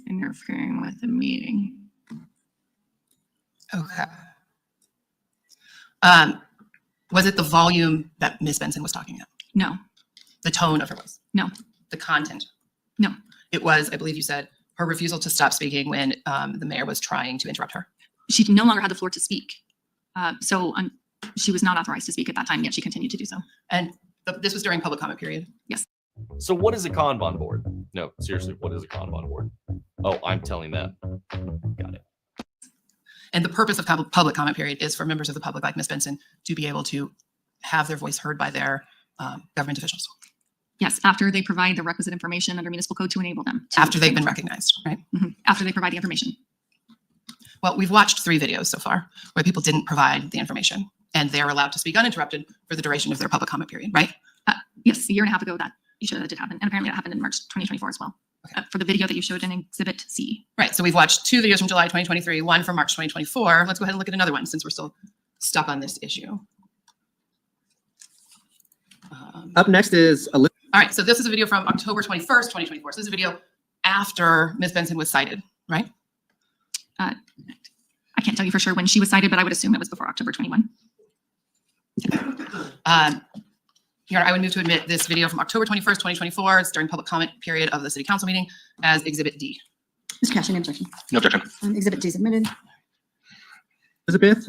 interfering with the meeting. Okay. Was it the volume that Ms. Benson was talking at? No. The tone of her voice? No. The content? No. It was, I believe you said, her refusal to stop speaking when the mayor was trying to interrupt her. She no longer had the floor to speak. She was not authorized to speak at that time, yet she continued to do so. And this was during public comment period? Yes. So what is a Kanban board? No, seriously, what is a Kanban board? Oh, I'm telling that. Got it. And the purpose of public comment period is for members of the public like Ms. Benson to be able to have their voice heard by their government officials. Yes, after they provide the requisite information under municipal code to enable them. After they've been recognized, right? After they provide the information. Well, we've watched 3 videos so far where people didn't provide the information and they're allowed to speak uninterrupted for the duration of their public comment period, right? Yes, a year and a half ago that did happen. And apparently that happened in March 2024 as well. For the video that you showed in Exhibit C. Right. So we've watched 2 videos from July 2023, one from March 2024. Let's go ahead and look at another one since we're still stuck on this issue. Up next is All right. So this is a video from October 21st, 2024. So this is a video after Ms. Benson was cited, right? I can't tell you for sure when she was cited, but I would assume it was before October 21. Your Honor, I would move to admit this video from October 21st, 2024. It's during public comment period of the City Council meeting as Exhibit D. Mr. Cash, any objection? No objection. Exhibit D is admitted. Elizabeth,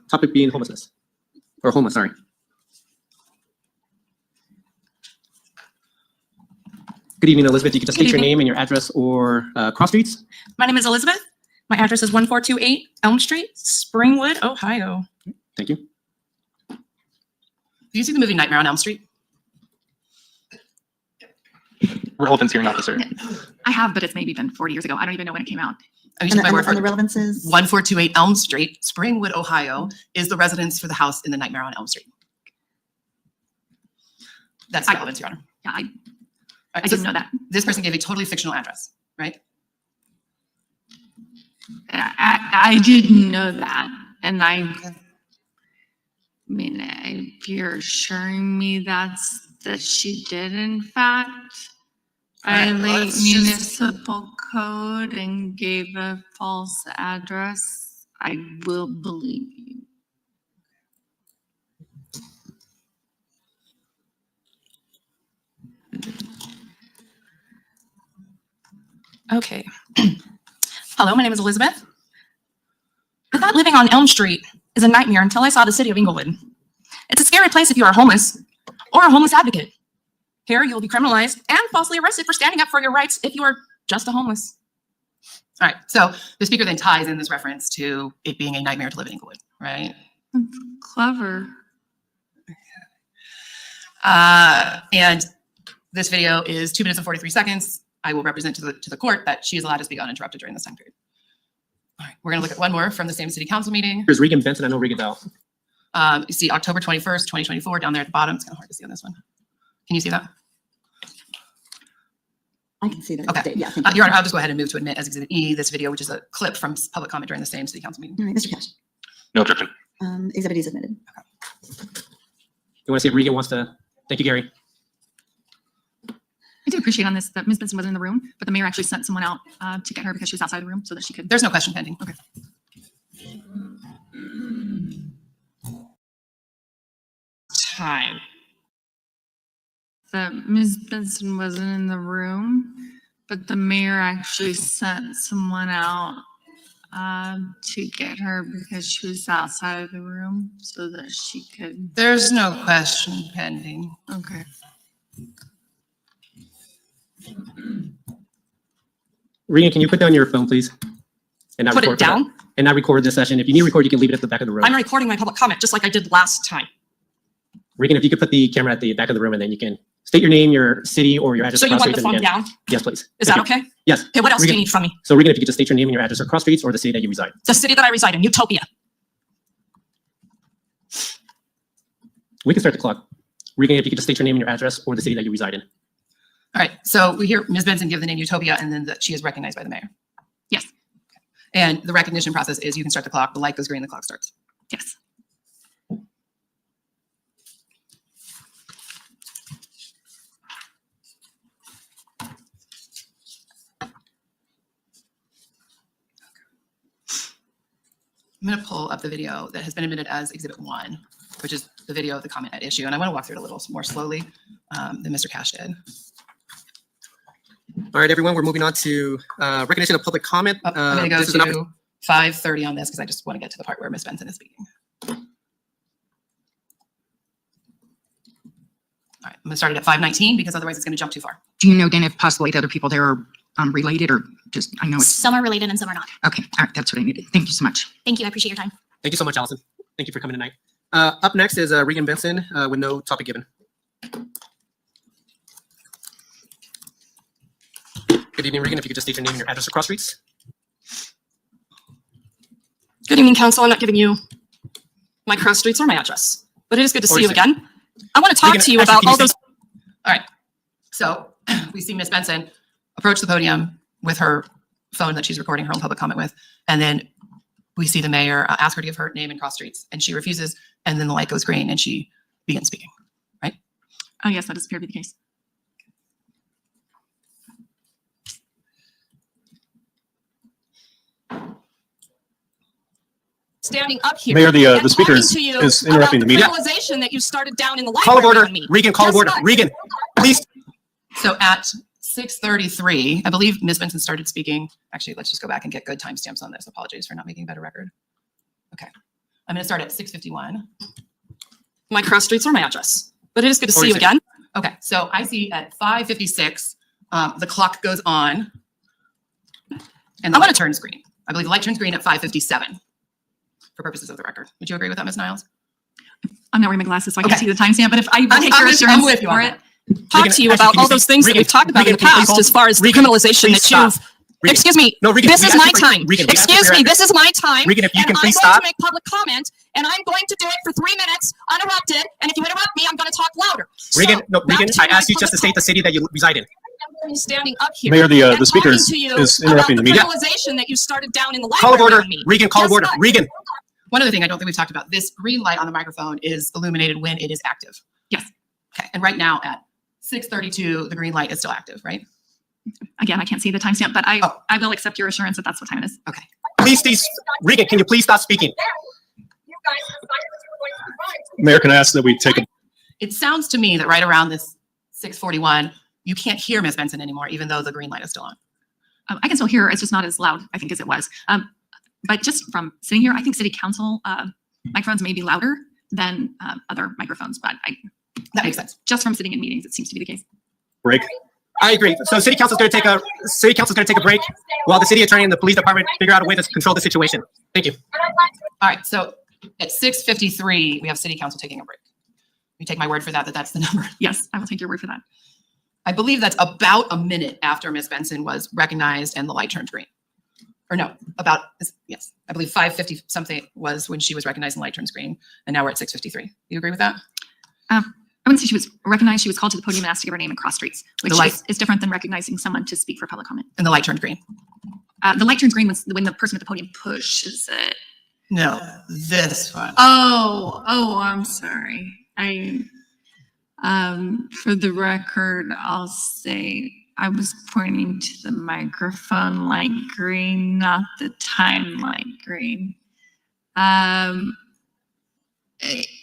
topic being homelessness. Or homeless, sorry. Good evening, Elizabeth. You can just Good state your evening. name and your address or cross streets. My name is Elizabeth. My address is 1428 Elm Street, Springwood, Ohio. Thank you. Did you see the movie Nightmare on Elm Street? Relevance hearing officer. I have, but it's maybe been 40 years ago. I don't even know when it came out. I'm using my word for And the it. relevance is? 1428 Elm Street, Springwood, Ohio, is the residence for the house in the Nightmare on Elm Street. That's the relevance, Your Honor. Yeah, All right, I so didn't know that. This person gave a totally fictional address, right? I didn't know that. And I mean, if you're assuring me that she did in fact violate municipal code and gave a false address, I will believe you. Okay. Hello, my name is Elizabeth. I thought living on Elm Street is a nightmare until I saw the city of Englewood. It's a scary place if you are homeless or a homeless advocate. Here, you will be criminalized and falsely arrested for standing up for your rights if you are just a homeless. All right, so the speaker then ties in this reference to it being a nightmare to live in Englewood, right? Clever. And this video is 2 minutes and 43 seconds. I will represent to the court that she is allowed to speak uninterrupted during this time period. All right, we're gonna look at one more from the same city council meeting. Here's Regan Benson. I know Regan's out. You see October 21st, 2024 down there at the bottom. It's kind of hard to see on this one. Can you see that? I can see that. Okay. Yeah. thank you. Your Honor, I'll just go ahead and move to admit as Exhibit E, this video, which is a clip from public comment during the same city council meeting. All right, Mr. Cash. No objection. Exhibit D is admitted. You want to see if Regan wants to? Thank you, Gary. I do appreciate on this that Ms. Benson wasn't in the room, but the mayor actually sent someone out to get her because she was outside the room so that she could. There's no question pending. Okay. Time. That Ms. Benson wasn't in the room, but the mayor actually sent someone out to get her because she was outside of the room so that she could. There's no question pending. Okay. Regan, can you put down your phone, please? And not Put it record for that. down? And not record this session. If you need to record, you can leave it at the back of the room. I'm recording my public comment just like I did last time. Regan, if you could put the camera at the back of the room and then you can state your name, your city, or your address. So you across want the streets, and phone again- down? Yes, please. Is Thank that you. okay? Yes. Okay, what else do you Regan- need from me? So Regan, if you could just state your name and your address across streets or the city that you reside. The city that I reside in, Utopia. We can start the clock. Regan, if you could just state your name and your address or the city that you reside in. All right, so we hear Ms. Benson give the name Utopia and then that she is recognized by the mayor. Yes. And the recognition process is you can start the clock, the light goes green, the clock starts. Yes. I'm going to pull up the video that has been admitted as Exhibit 1, which is the video of the comment at issue. And I want to walk through it a little more slowly than Mr. Cash did. All right, everyone, we're moving on to recognition of public comment. I'm going to go This is an to 5:30 on this because I just want to get to the part where Ms. Benson is speaking. All right, I'm going to start it at 5:19 because otherwise it's going to jump too far. Do you know, Dan, if possibly the other people there are related or just, I know it's, Some are related and some are not. okay, all right, that's what I needed. Thank you so much. Thank you. I appreciate your time. Thank you so much, Allison. Thank you for coming tonight. Up next is Regan Benson with no topic given. Good evening, Regan. If you could just state your name and your address across streets. Good evening, council. I'm not giving you my cross streets or my address, but it is good to see you again. I want to talk to you about all those. All right. So we see Ms. Benson approach the podium with her phone that she's recording her own public comment with. And then we see the mayor ask her to give her name and cross streets, and she refuses. And then the light goes green and she begins speaking, right? Oh, yes, that does appear to be the case. Standing up here. Mayor, the and speaker talking to you is interrupting the about meeting. criminalization that you started down in the Call of library order. on me. Regan, call of Guess order. what? Regan, please. So at 6:33, I believe Ms. Benson started speaking. Actually, let's just go back and get good timestamps on this. Apologies for not making a better record. Okay. I'm going to start at 6:51. My cross streets or my address, but it is good to see you again. Okay. So I see at 5:56, the clock goes on and the light turns green. I believe the light turns green at 5:57 for purposes of the record. Would you agree with that, Ms. Niles? I'm not wearing my glasses, so I Okay. can't see the timestamp, but if I will take your I'm assurance with you on for that. it. Talk to you about all those things that we've talked about in the past as far as the criminalization that you've. Excuse me. No, Regan, This we is asked my you for- time. Regan, we asked you Excuse for me. your- This is my time. Regan, if you and can please I'm going stop. to make public comment, and I'm going to do it for 3 minutes uninterrupted. And if you interrupt me, I'm going to talk louder. Regan, So, no, back Regan, to I my asked you just to public state the city that you reside in. Standing up here. Mayor, the and speaker talking is to you interrupting about the meeting. criminalization that you started down in the Call of library order. on me. Regan, call of Guess order. what? Regan. One other thing I don't think we've talked about, this green light on the microphone is illuminated when it is active. Yes. Okay. And right now at 6:32, the green light is still active, right? Again, I can't see the timestamp, but I will accept your assurance that that's what time it is. Okay. Please, Regan, can you please stop speaking? You guys decided that you were going to provide. Mayor, can I ask that we take a It sounds to me that right around this 6:41, you can't hear Ms. Benson anymore, even though the green light is still on. I can still hear her. It's just not as loud, I think, as it was. But just from sitting here, I think city council microphones may be louder than other microphones, but That makes sense. just from sitting in meetings, it seems to be the case. break? I agree. So city council's going to take a break while the city attorney and the police department figure out a way to control the situation. Thank you. All right. So at 6:53, we have city council taking a break. You take my word for that, that's the number. Yes, I will take your word for that. I believe that's about a minute after Ms. Benson was recognized and the light turned green. Or no, yes, I believe 5:50 something was when she was recognized and the light turns green. And now we're at 6:53. You agree with that? I wouldn't say she was recognized. She was called to the podium and asked to give her name and cross streets, which The light- is different than recognizing someone to speak for public comment. And the light turned green. The light turns green when the person at the podium pushes it. No, this one. Oh, I'm sorry. For the record, I'll say I was pointing to the microphone light green, not the time light green.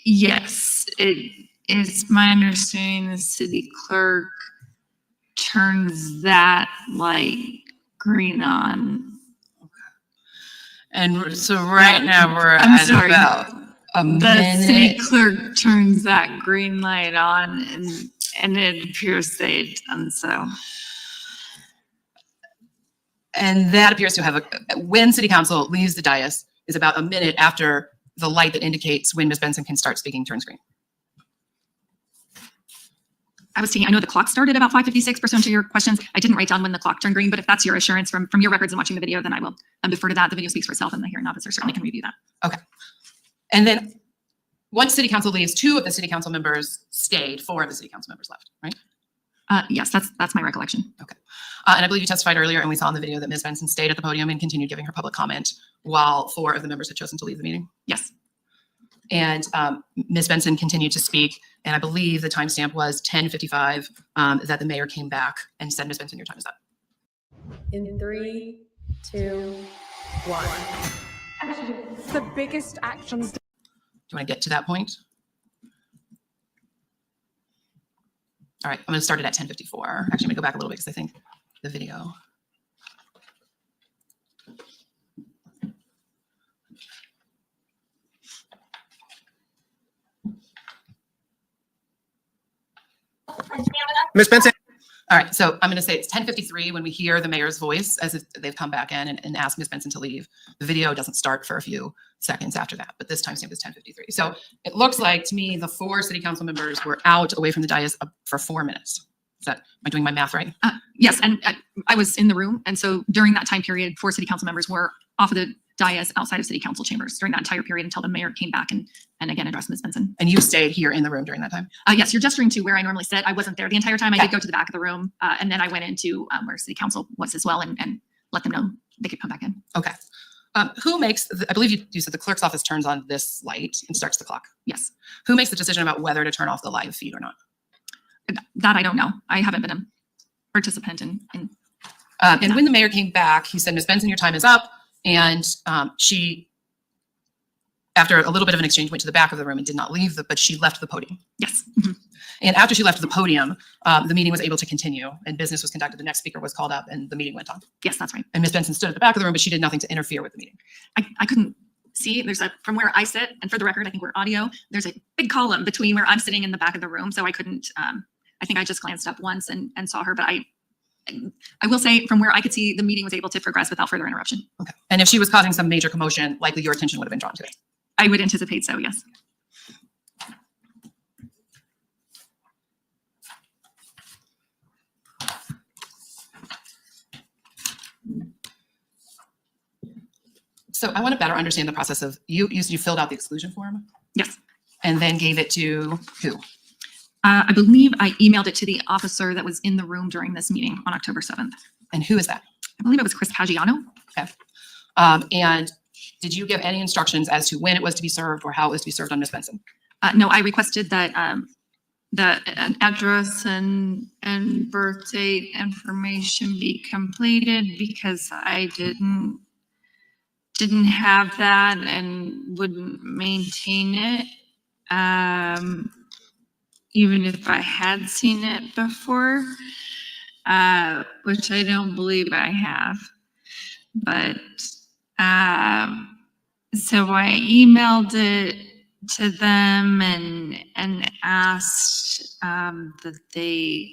Yes, it's my understanding the city clerk turns that light green on. And so right now we're I'm at sorry. about a The city minute. clerk turns that green light on and it appears they've done so. And that appears to have when city council leaves the dais is about a minute after the light that indicates when Ms. Benson can start speaking turns green. I know the clock started about 5:56 pursuant to your questions. I didn't write down when the clock turned green, but if that's your assurance from your records and watching the video, then I will defer to that. The video speaks for itself and the hearing officer certainly can review that. Okay. And then once city council leaves, 2 of the city council members stayed, 4 of the city council members left, right? Yes, that's my recollection. Okay. And I believe you testified earlier and we saw in the video that Ms. Benson stayed at the podium and continued giving her public comment while 4 of the members had chosen to leave the meeting. Yes. And Ms. Benson continued to speak. And I believe the timestamp was 10:55 that the mayor came back and said, Ms. Benson, your time is up. In 3, 2, 1. The biggest actions. Do you want to get to that point? All right, I'm going to start it at 10:54. Actually, I'm going to go back a little bit because I think the video. Ms. Benson. All right, so I'm going to say it's 10:53 when we hear the mayor's voice as if they've come back in and asked Ms. Benson to leave. The video doesn't start for a few seconds after that, but this timestamp is 10:53. So it looks like to me the 4 city council members were out away from the dais for 4 minutes. Am I doing my math right? Yes, and I was in the room, and so during that time period, 4 city council members were off of the dais outside of city council chambers during that entire period until the mayor came back and again addressed Ms. Benson. And you stayed here in the room during that time? Yes, you're gesturing to where I normally sit. I wasn't there the entire time. I did go to the back of the room, and then I went into where city council was as well and let them know they could come back in. Okay. Who makes, I believe you said the clerk's office turns on this light and starts the clock. Yes. Who makes the decision about whether to turn off the live feed or not? That I don't know. I haven't been a participant in. And when the mayor came back, he said, Ms. Benson, your time is up. And she, after a little bit of an exchange, went to the back of the room and did not leave, but she left the podium. Yes. And after she left the podium, the meeting was able to continue and business was conducted. The next speaker was called up and the meeting went on. Yes, that's right. And Ms. Benson stood at the back of the room, but she did nothing to interfere with the meeting. I couldn't see. From where I sit, and for the record, I think we're audio, there's a big column between where I'm sitting in the back of the room. So I couldn't, I think I just glanced up once and saw her, but I will say from where I could see, the meeting was able to progress without further interruption. Okay. And if she was causing some major commotion, likely your attention would have been drawn to it. I would anticipate so, yes. So I want to better understand the process of you filled out the exclusion form? Yes. And then gave it to who? I believe I emailed it to the officer that was in the room during this meeting on October 7th. And who is that? I believe it was Chris Pagiano. Okay. And did you give any instructions as to when it was to be served or how it was to be served on Ms. Benson? No, I requested that the address and birth date information be completed because I didn't have that and wouldn't maintain it. Even if I had seen it before, which I don't believe I have. But so I emailed it to them and asked that they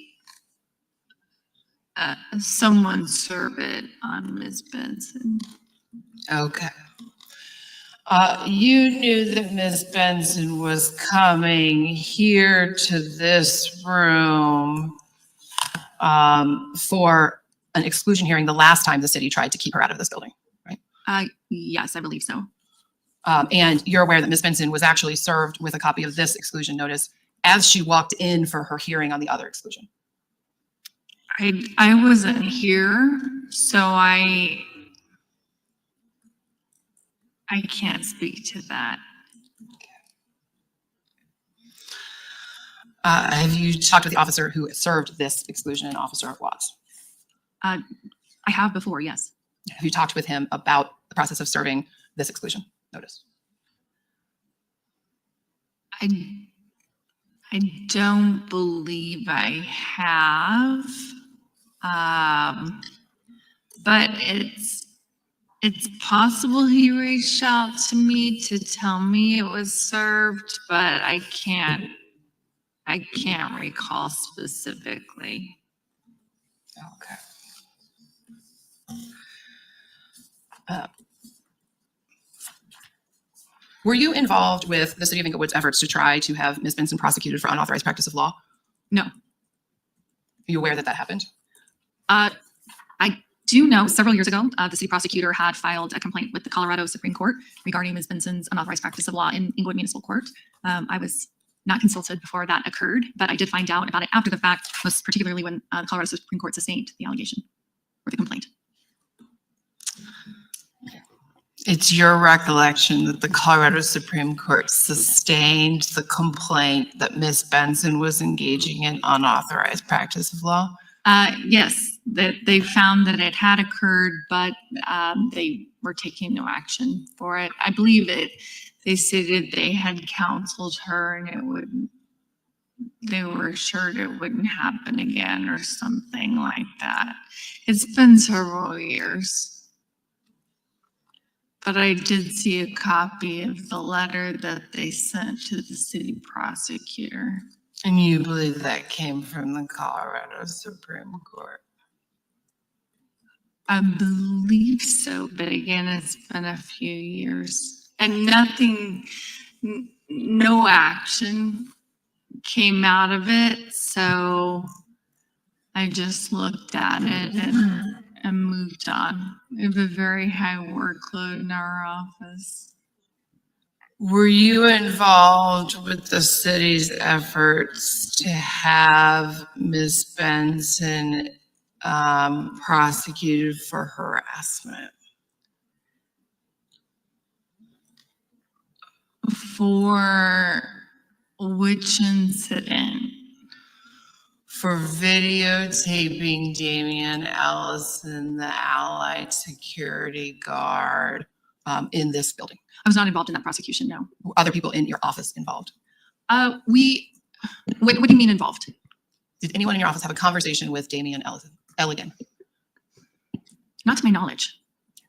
someone serve it on Ms. Benson. Okay. You knew that Ms. Benson was coming here to this room For an exclusion hearing the last time the city tried to keep her out of this building, right? Yes, I believe so. And you're aware that Ms. Benson was actually served with a copy of this exclusion notice as she walked in for her hearing on the other exclusion. I wasn't here, so I can't speak to that. Have you talked with the officer who served this exclusion, Officer Watts? I have before, yes. Have you talked with him about the process of serving this exclusion notice? I don't believe I have, but it's possible he reached out to me to tell me it was served, but I can't recall specifically. Okay. Were you involved with the City of Englewood's efforts to try to have Ms. Benson prosecuted for unauthorized practice of law? No. Are you aware that that happened? I do know several years ago, the city prosecutor had filed a complaint with the Colorado Supreme Court regarding Ms. Benson's unauthorized practice of law in Englewood Municipal Court. I was not consulted before that occurred, but I did find out about it after the fact, most particularly when the Colorado Supreme Court sustained the allegation or the complaint. It's your recollection that the Colorado Supreme Court sustained the complaint that Ms. Benson was engaging in unauthorized practice of law? Yes, that they found that it had occurred, but they were taking no action for it. I believe that they stated they had counseled her and they were assured it wouldn't happen again or something like that. It's been several years. But I did see a copy of the letter that they sent to the city prosecutor. And you believe that came from the Colorado Supreme Court? I believe so, but again, it's been a few years. And no action came out of it, so I just looked at it and moved on. We have a very high workload in our office. Were you involved with the city's efforts to have Ms. Benson prosecuted for harassment? For which incident? For videotaping Damian Ellison, the Allied security guard, in this building. I was not involved in that prosecution, no. Were other people in your office involved? What do you mean involved? Did anyone in your office have a conversation with Damian Elligan? Not to my knowledge.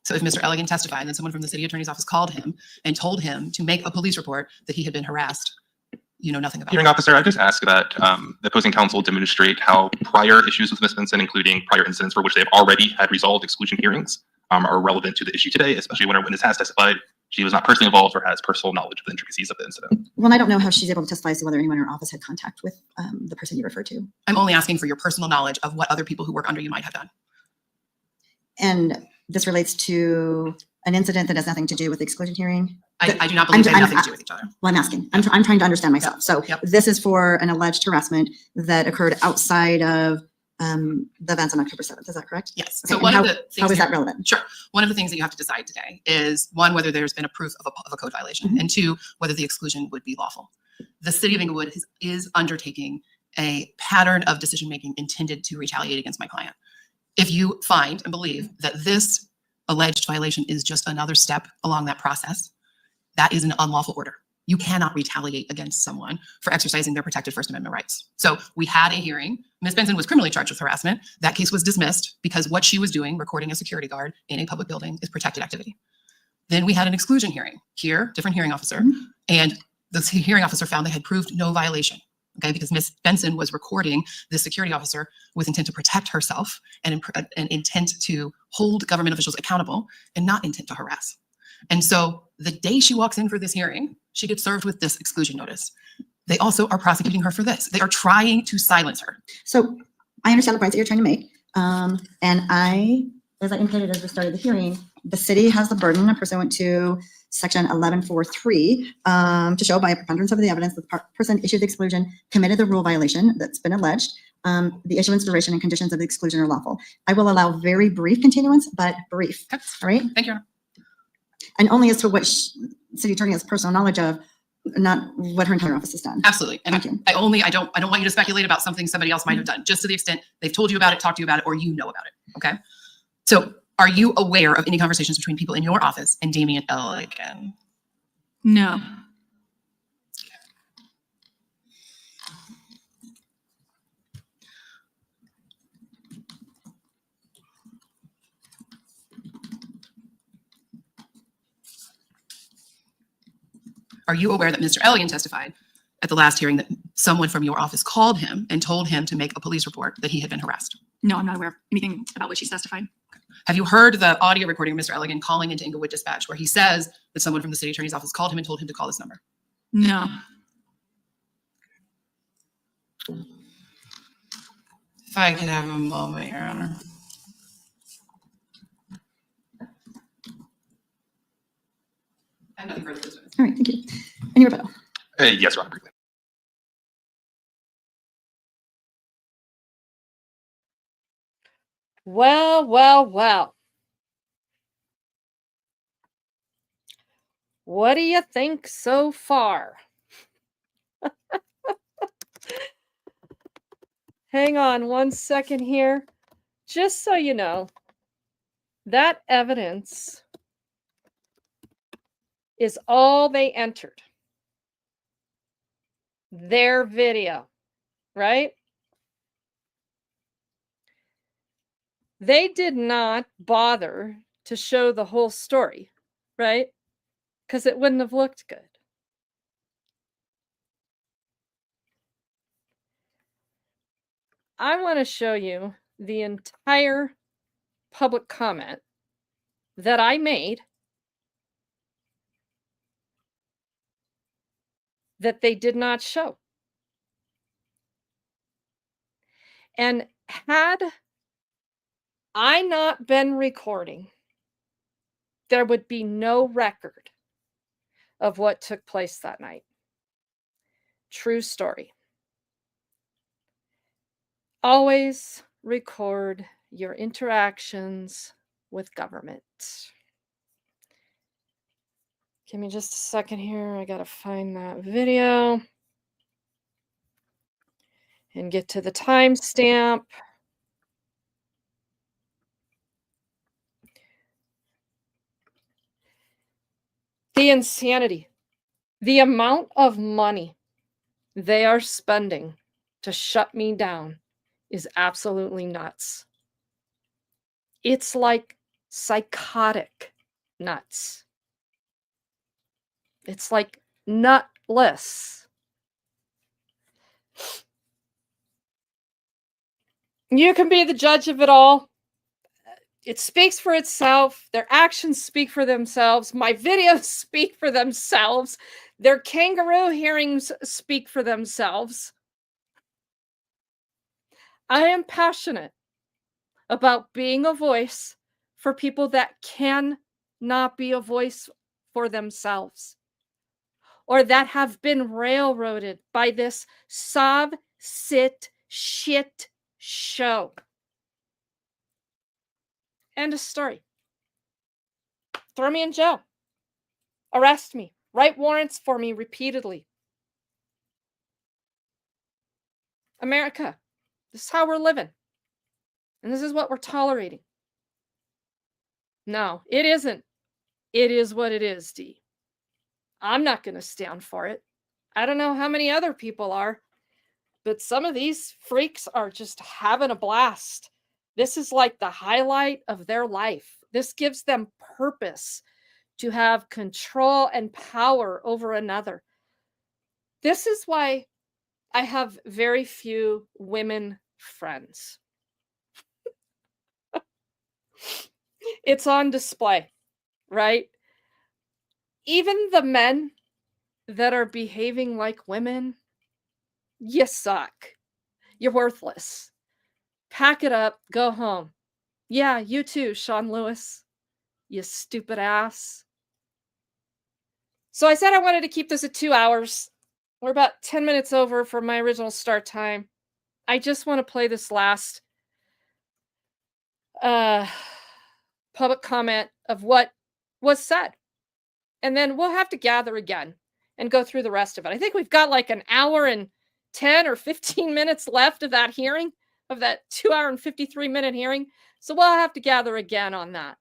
So if Mr. Elligan testified, then someone from the city attorney's office called him and told him to make a police report that he had been harassed, you know nothing about Hearing it. officer, I just ask that the opposing counsel demonstrate how prior issues with Ms. Benson, including prior incidents for which they have already had resolved exclusion hearings, are relevant to the issue today, especially when our witness has testified she was not personally involved or has personal knowledge of the intricacies of the incident. Well, I don't know how she's able to testify as to whether anyone in her office had contact with the person you referred to. I'm only asking for your personal knowledge of what other people who work under you might have done. And this relates to an incident that has nothing to do with the exclusion hearing? I do not believe they have nothing to do with each other. Well, I'm asking. I'm trying to understand myself. So this is for an alleged harassment that occurred outside of the events on October 7th. Is that correct? Yes. Okay, So and one how, of the things how is that here- relevant? Sure. One of the things that you have to decide today is, one, whether there's been a proof of a code violation, and two, whether the exclusion would be lawful. The city of Englewood is undertaking a pattern of decision-making intended to retaliate against my client. If you find and believe that this alleged violation is just another step along that process, that is an unlawful order. You cannot retaliate against someone for exercising their protected First Amendment rights. So we had a hearing. Ms. Benson was criminally charged with harassment. That case was dismissed because what she was doing, recording a security guard in a public building, is protected activity. Then we had an exclusion hearing. Here, different hearing officer, and the hearing officer found they had proved no violation. Okay, because Ms. Benson was recording the security officer with intent to protect herself and intent to hold government officials accountable and not intent to harass. And so the day she walks in for this hearing, she gets served with this exclusion notice. They also are prosecuting her for this. They are trying to silence her. So I understand the points that you're trying to make. And as I indicated at the start of the hearing, the city has the burden pursuant to section 1143 to show by a preponderance of the evidence that the person issued the exclusion committed the rule violation that's been alleged. The issuance, duration, and conditions of the exclusion are lawful. I will allow very brief continuance, but brief. All right. Thank you. And only as to what city attorney has personal knowledge of, not what her entire office has done. Absolutely. And I don't want you to speculate about something somebody else might have done, just to the extent they've told you about it, talked to you about it, or you know about it. Okay. So are you aware of any conversations between people in your office and Damian Elligan? No. Are you aware that Mr. Elligan testified at the last hearing that someone from your office called him and told him to make a police report that he had been harassed? No, I'm not aware of anything about what she's testified. Have you heard the audio recording of Mr. Elligan calling into Englewood Dispatch where he says that someone from the city attorney's office called him and told him to call this number? No. If I could have a moment, Your Honor. I have nothing further to say. All right, thank you. Any rebuttal? Yes, Your Honor, briefly. Well, well, well. What do you think so far? Hang on one second here. Just so you know, that evidence is all they entered. Their video, right? They did not bother to show the whole story, right? Because it wouldn't have looked good. I want to show you the entire public comment that I made that they did not show. And Had I not been recording, there would be no record of what took place that night. True story. Always record your interactions with government. Give me just a second here. I gotta find that video and get to the timestamp. The insanity, the amount of money they are spending to shut me down is absolutely nuts. It's like psychotic nuts. It's like nutless. You can be the judge of it all. It speaks for itself. Their actions speak for themselves. My videos speak for themselves. Their kangaroo hearings speak for themselves. I am passionate about being a voice for people that cannot be a voice for themselves, or that have been railroaded by this sob, sit, shit show. End of story. Throw me in jail. Arrest me. Write warrants for me repeatedly. America, this is how we're living. And this is what we're tolerating. No, it isn't. It is what it is, D. I'm not going to stand for it. I don't know how many other people are, but some of these freaks are just having a blast. This is like the highlight of their life. This gives them purpose to have control and power over another. This is why I have very few women friends. It's on display, right? Even the men that are behaving like women, you suck. You're worthless. Pack it up, go home. Yeah, you too, Sean Lewis, you stupid ass. So I said I wanted to keep this at 2 hours. We're about 10 minutes over from my original start time. I just want to play this last public comment of what was said. And then we'll have to gather again and go through the rest of it. I think we've got like an hour and 10 or 15 minutes left of that hearing, of that 2 hour and 53-minute hearing. So we'll have to gather again on that.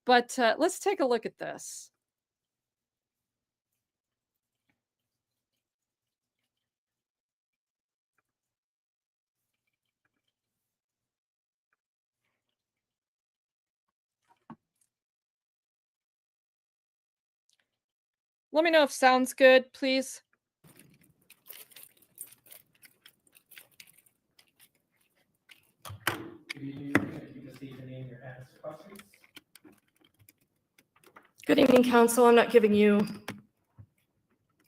But let's take a look at this. Let me know if sounds good, please. Good evening, Council. I'm not giving you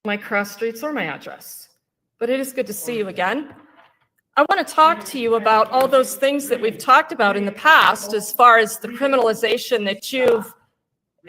my cross streets or my address, but it is good to see you again. I want to talk to you about all those things that we've talked about in the past as far as the criminalization that you've...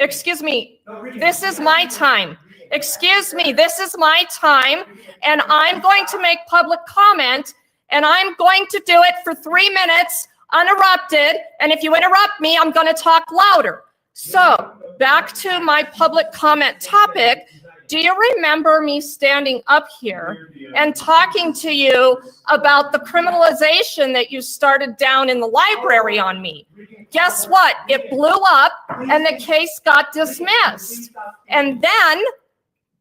Excuse me, this is my time. Excuse me, this is my time, and I'm going to make public comment, and I'm going to do it for 3 minutes uninterrupted, and if you interrupt me, I'm going to talk louder. So, back to my public comment topic. Do you remember me standing up here and talking to you about the criminalization that you started down in the library on me? Guess what? It blew up and the case got dismissed. And then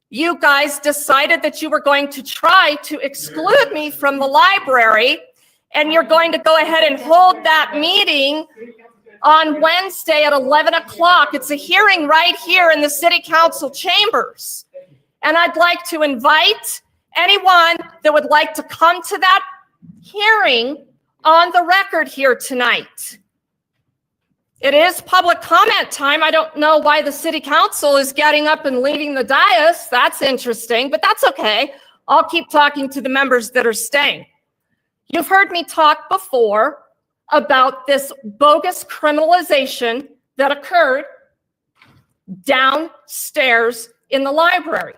you guys decided that you were going to try to exclude me from the library, and you're going to go ahead and hold that meeting on Wednesday at 11 o'clock. It's a hearing right here in the City Council chambers. And I'd like to invite anyone that would like to come to that hearing on the record here tonight. It is public comment time. I don't know why the City Council is getting up and leaving the dais. That's interesting, but that's okay. I'll keep talking to the members that are staying. You've heard me talk before about this bogus criminalization that occurred downstairs in the library,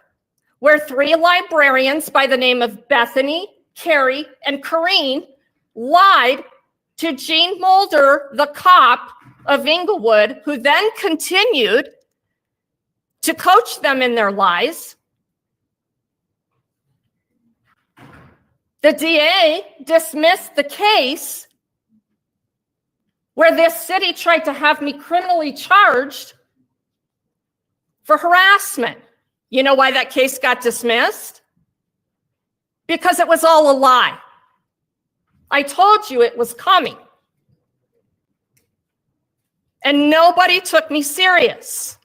where 3 librarians by the name of Bethany, Carrie, and Corrine lied to Gene Mulder, the cop of Englewood, who then continued to coach them in their lies. The DA dismissed the case where this city tried to have me criminally charged for harassment. You know why that case got dismissed? Because it was all a lie. I told you it was coming. And nobody took me serious.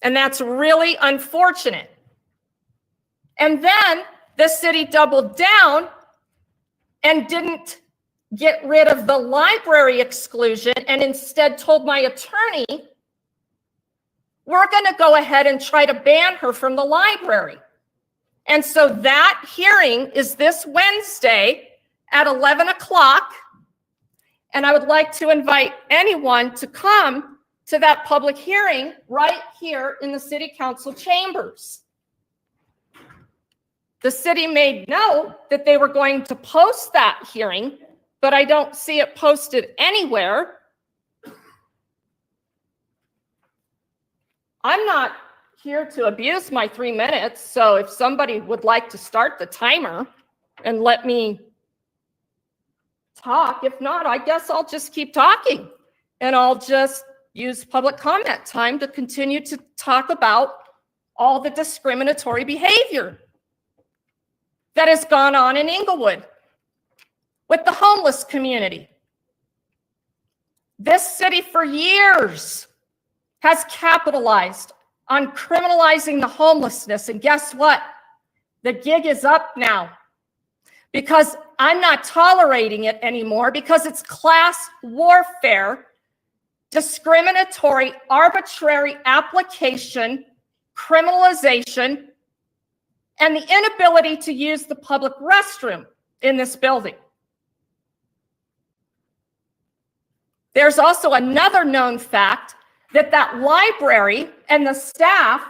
And that's really unfortunate. And then the city doubled down and didn't get rid of the library exclusion and instead told my attorney, we're going to go ahead and try to ban her from the library. And so that hearing is this Wednesday at 11 o'clock. And I would like to invite anyone to come to that public hearing right here in the city council chambers. The city made note that they were going to post that hearing, but I don't see it posted anywhere. I'm not here to abuse my 3 minutes, so if somebody would like to start the timer and let me talk, if not, I guess I'll just keep talking and I'll just use public comment time to continue to talk about all the discriminatory behavior that has gone on in Englewood with the homeless community. This city for years has capitalized on criminalizing the homelessness. And guess what? The gig is up now because I'm not tolerating it anymore because it's class warfare, discriminatory, arbitrary application, criminalization, and the inability to use the public restroom in this building. There's also another known fact that library and the staff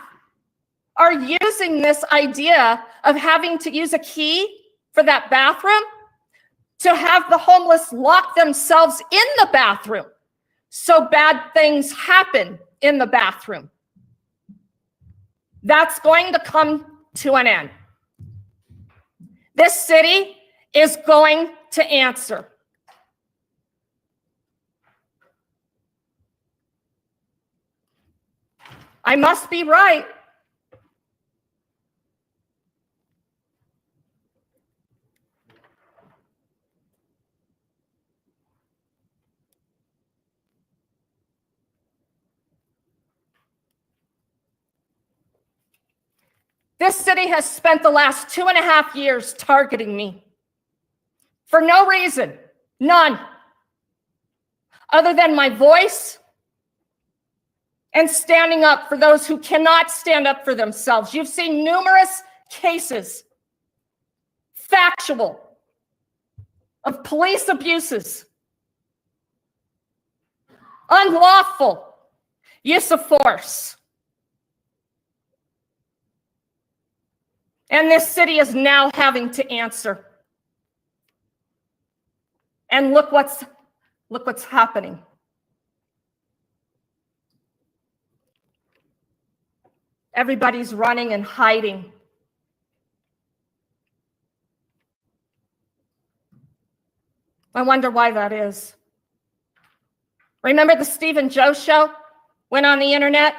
are using this idea of having to use a key for that bathroom to have the homeless lock themselves in the bathroom so bad things happen in the bathroom. That's going to come to an end. This city is going to answer. I must be right. This city has spent the last 2.5 years targeting me for no reason, none, other than my voice and standing up for those who cannot stand up for themselves. You've seen numerous cases, factual, of police abuses, unlawful use of force. And this city is now having to answer. And look what's happening. Everybody's running and hiding. I wonder why that is. Remember the Stephen Joe show went on the internet?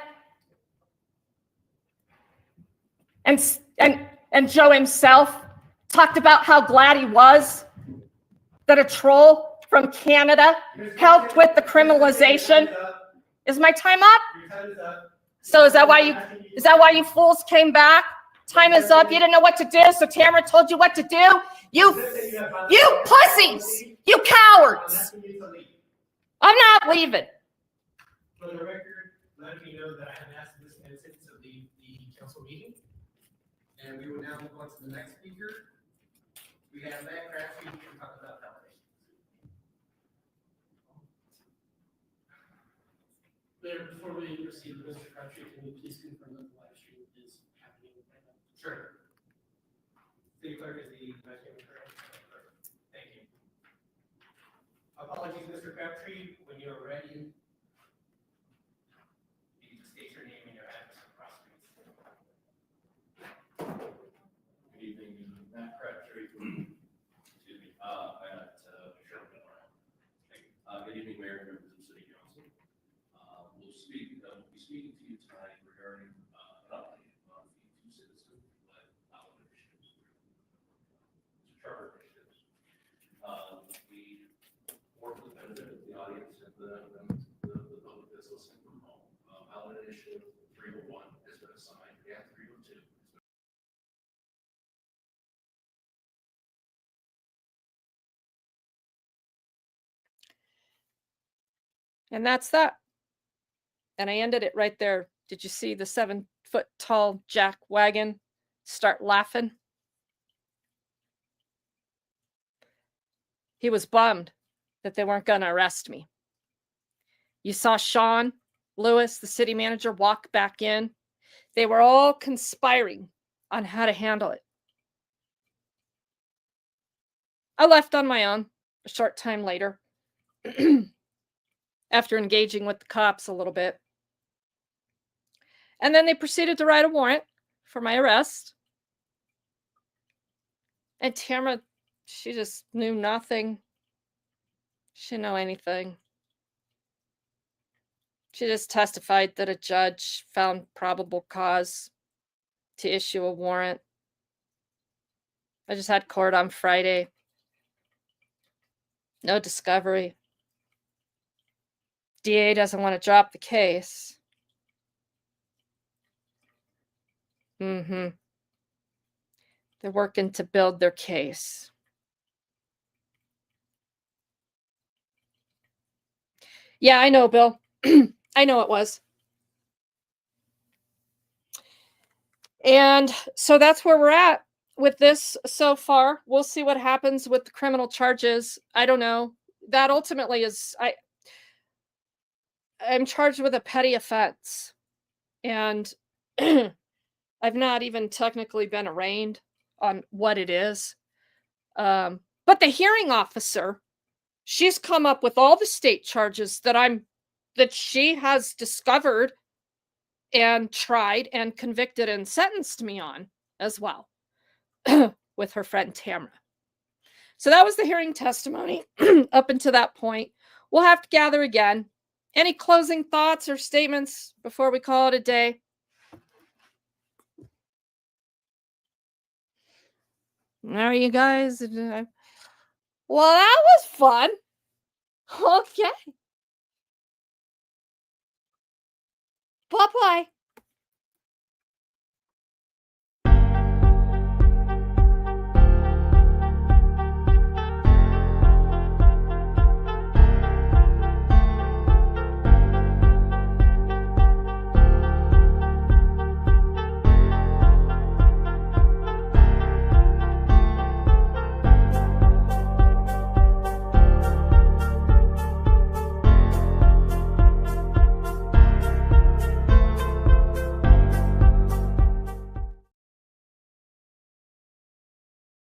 And Joe himself talked about how glad he was that a troll from Canada helped with the criminalization. Is my time up? So is that why you fools came back? Time is up. You didn't know what to do, so Tamara told you what to do. You pussies! You cowards! I'm not leaving. For the record, let me know that I have asked this instance of the council meeting. And we will now move on to the next speaker. We have that craft sheet to talk about felony. Mayor, before we proceed, Mr. Crabtree, can you please confirm that the live stream is happening right now? Sure. City clerk, is the live stream correct? Thank you. Apologies, Mr. Crabtree, when you're ready, you can state your name and your address across, please. Good evening, Matt Crabtree. Excuse me, at Sherman. Good evening, Mayor and members of the City Council. We'll be speaking to you tonight regarding an update on the two citizen-led ballot initiatives. Charter initiatives. We work with the benefit of the audience and the public that's listening from home. Ballot initiative 301 has been assigned, and 302. And that's that. And I ended it right there. Did you see the 7-foot tall jack wagon start laughing? He was bummed that they weren't going to arrest me. You saw Sean Lewis, the city manager, walk back in. They were all conspiring on how to handle it. I left on my own a short time later after engaging with the cops a little bit. And then they proceeded to write a warrant for my arrest. And Tamara, she just knew nothing. She didn't know anything. She just testified that a judge found probable cause to issue a warrant. I just had court on Friday. No discovery. DA doesn't want to drop the case. They're working to build their case. Yeah, I know, Bill. I know it was. And so that's where we're at with this so far. We'll see what happens with the criminal charges. I don't know. That ultimately is, I'm charged with a petty offense. And I've not even technically been arraigned on what it is. But the hearing officer, she's come up with all the state charges that she has discovered and tried and convicted and sentenced me on as well with her friend Tamara. So that was the hearing testimony up until that point. We'll have to gather again. Any closing thoughts or statements before we call it a day? There you guys. Well, that was fun. Okay. Bye-bye.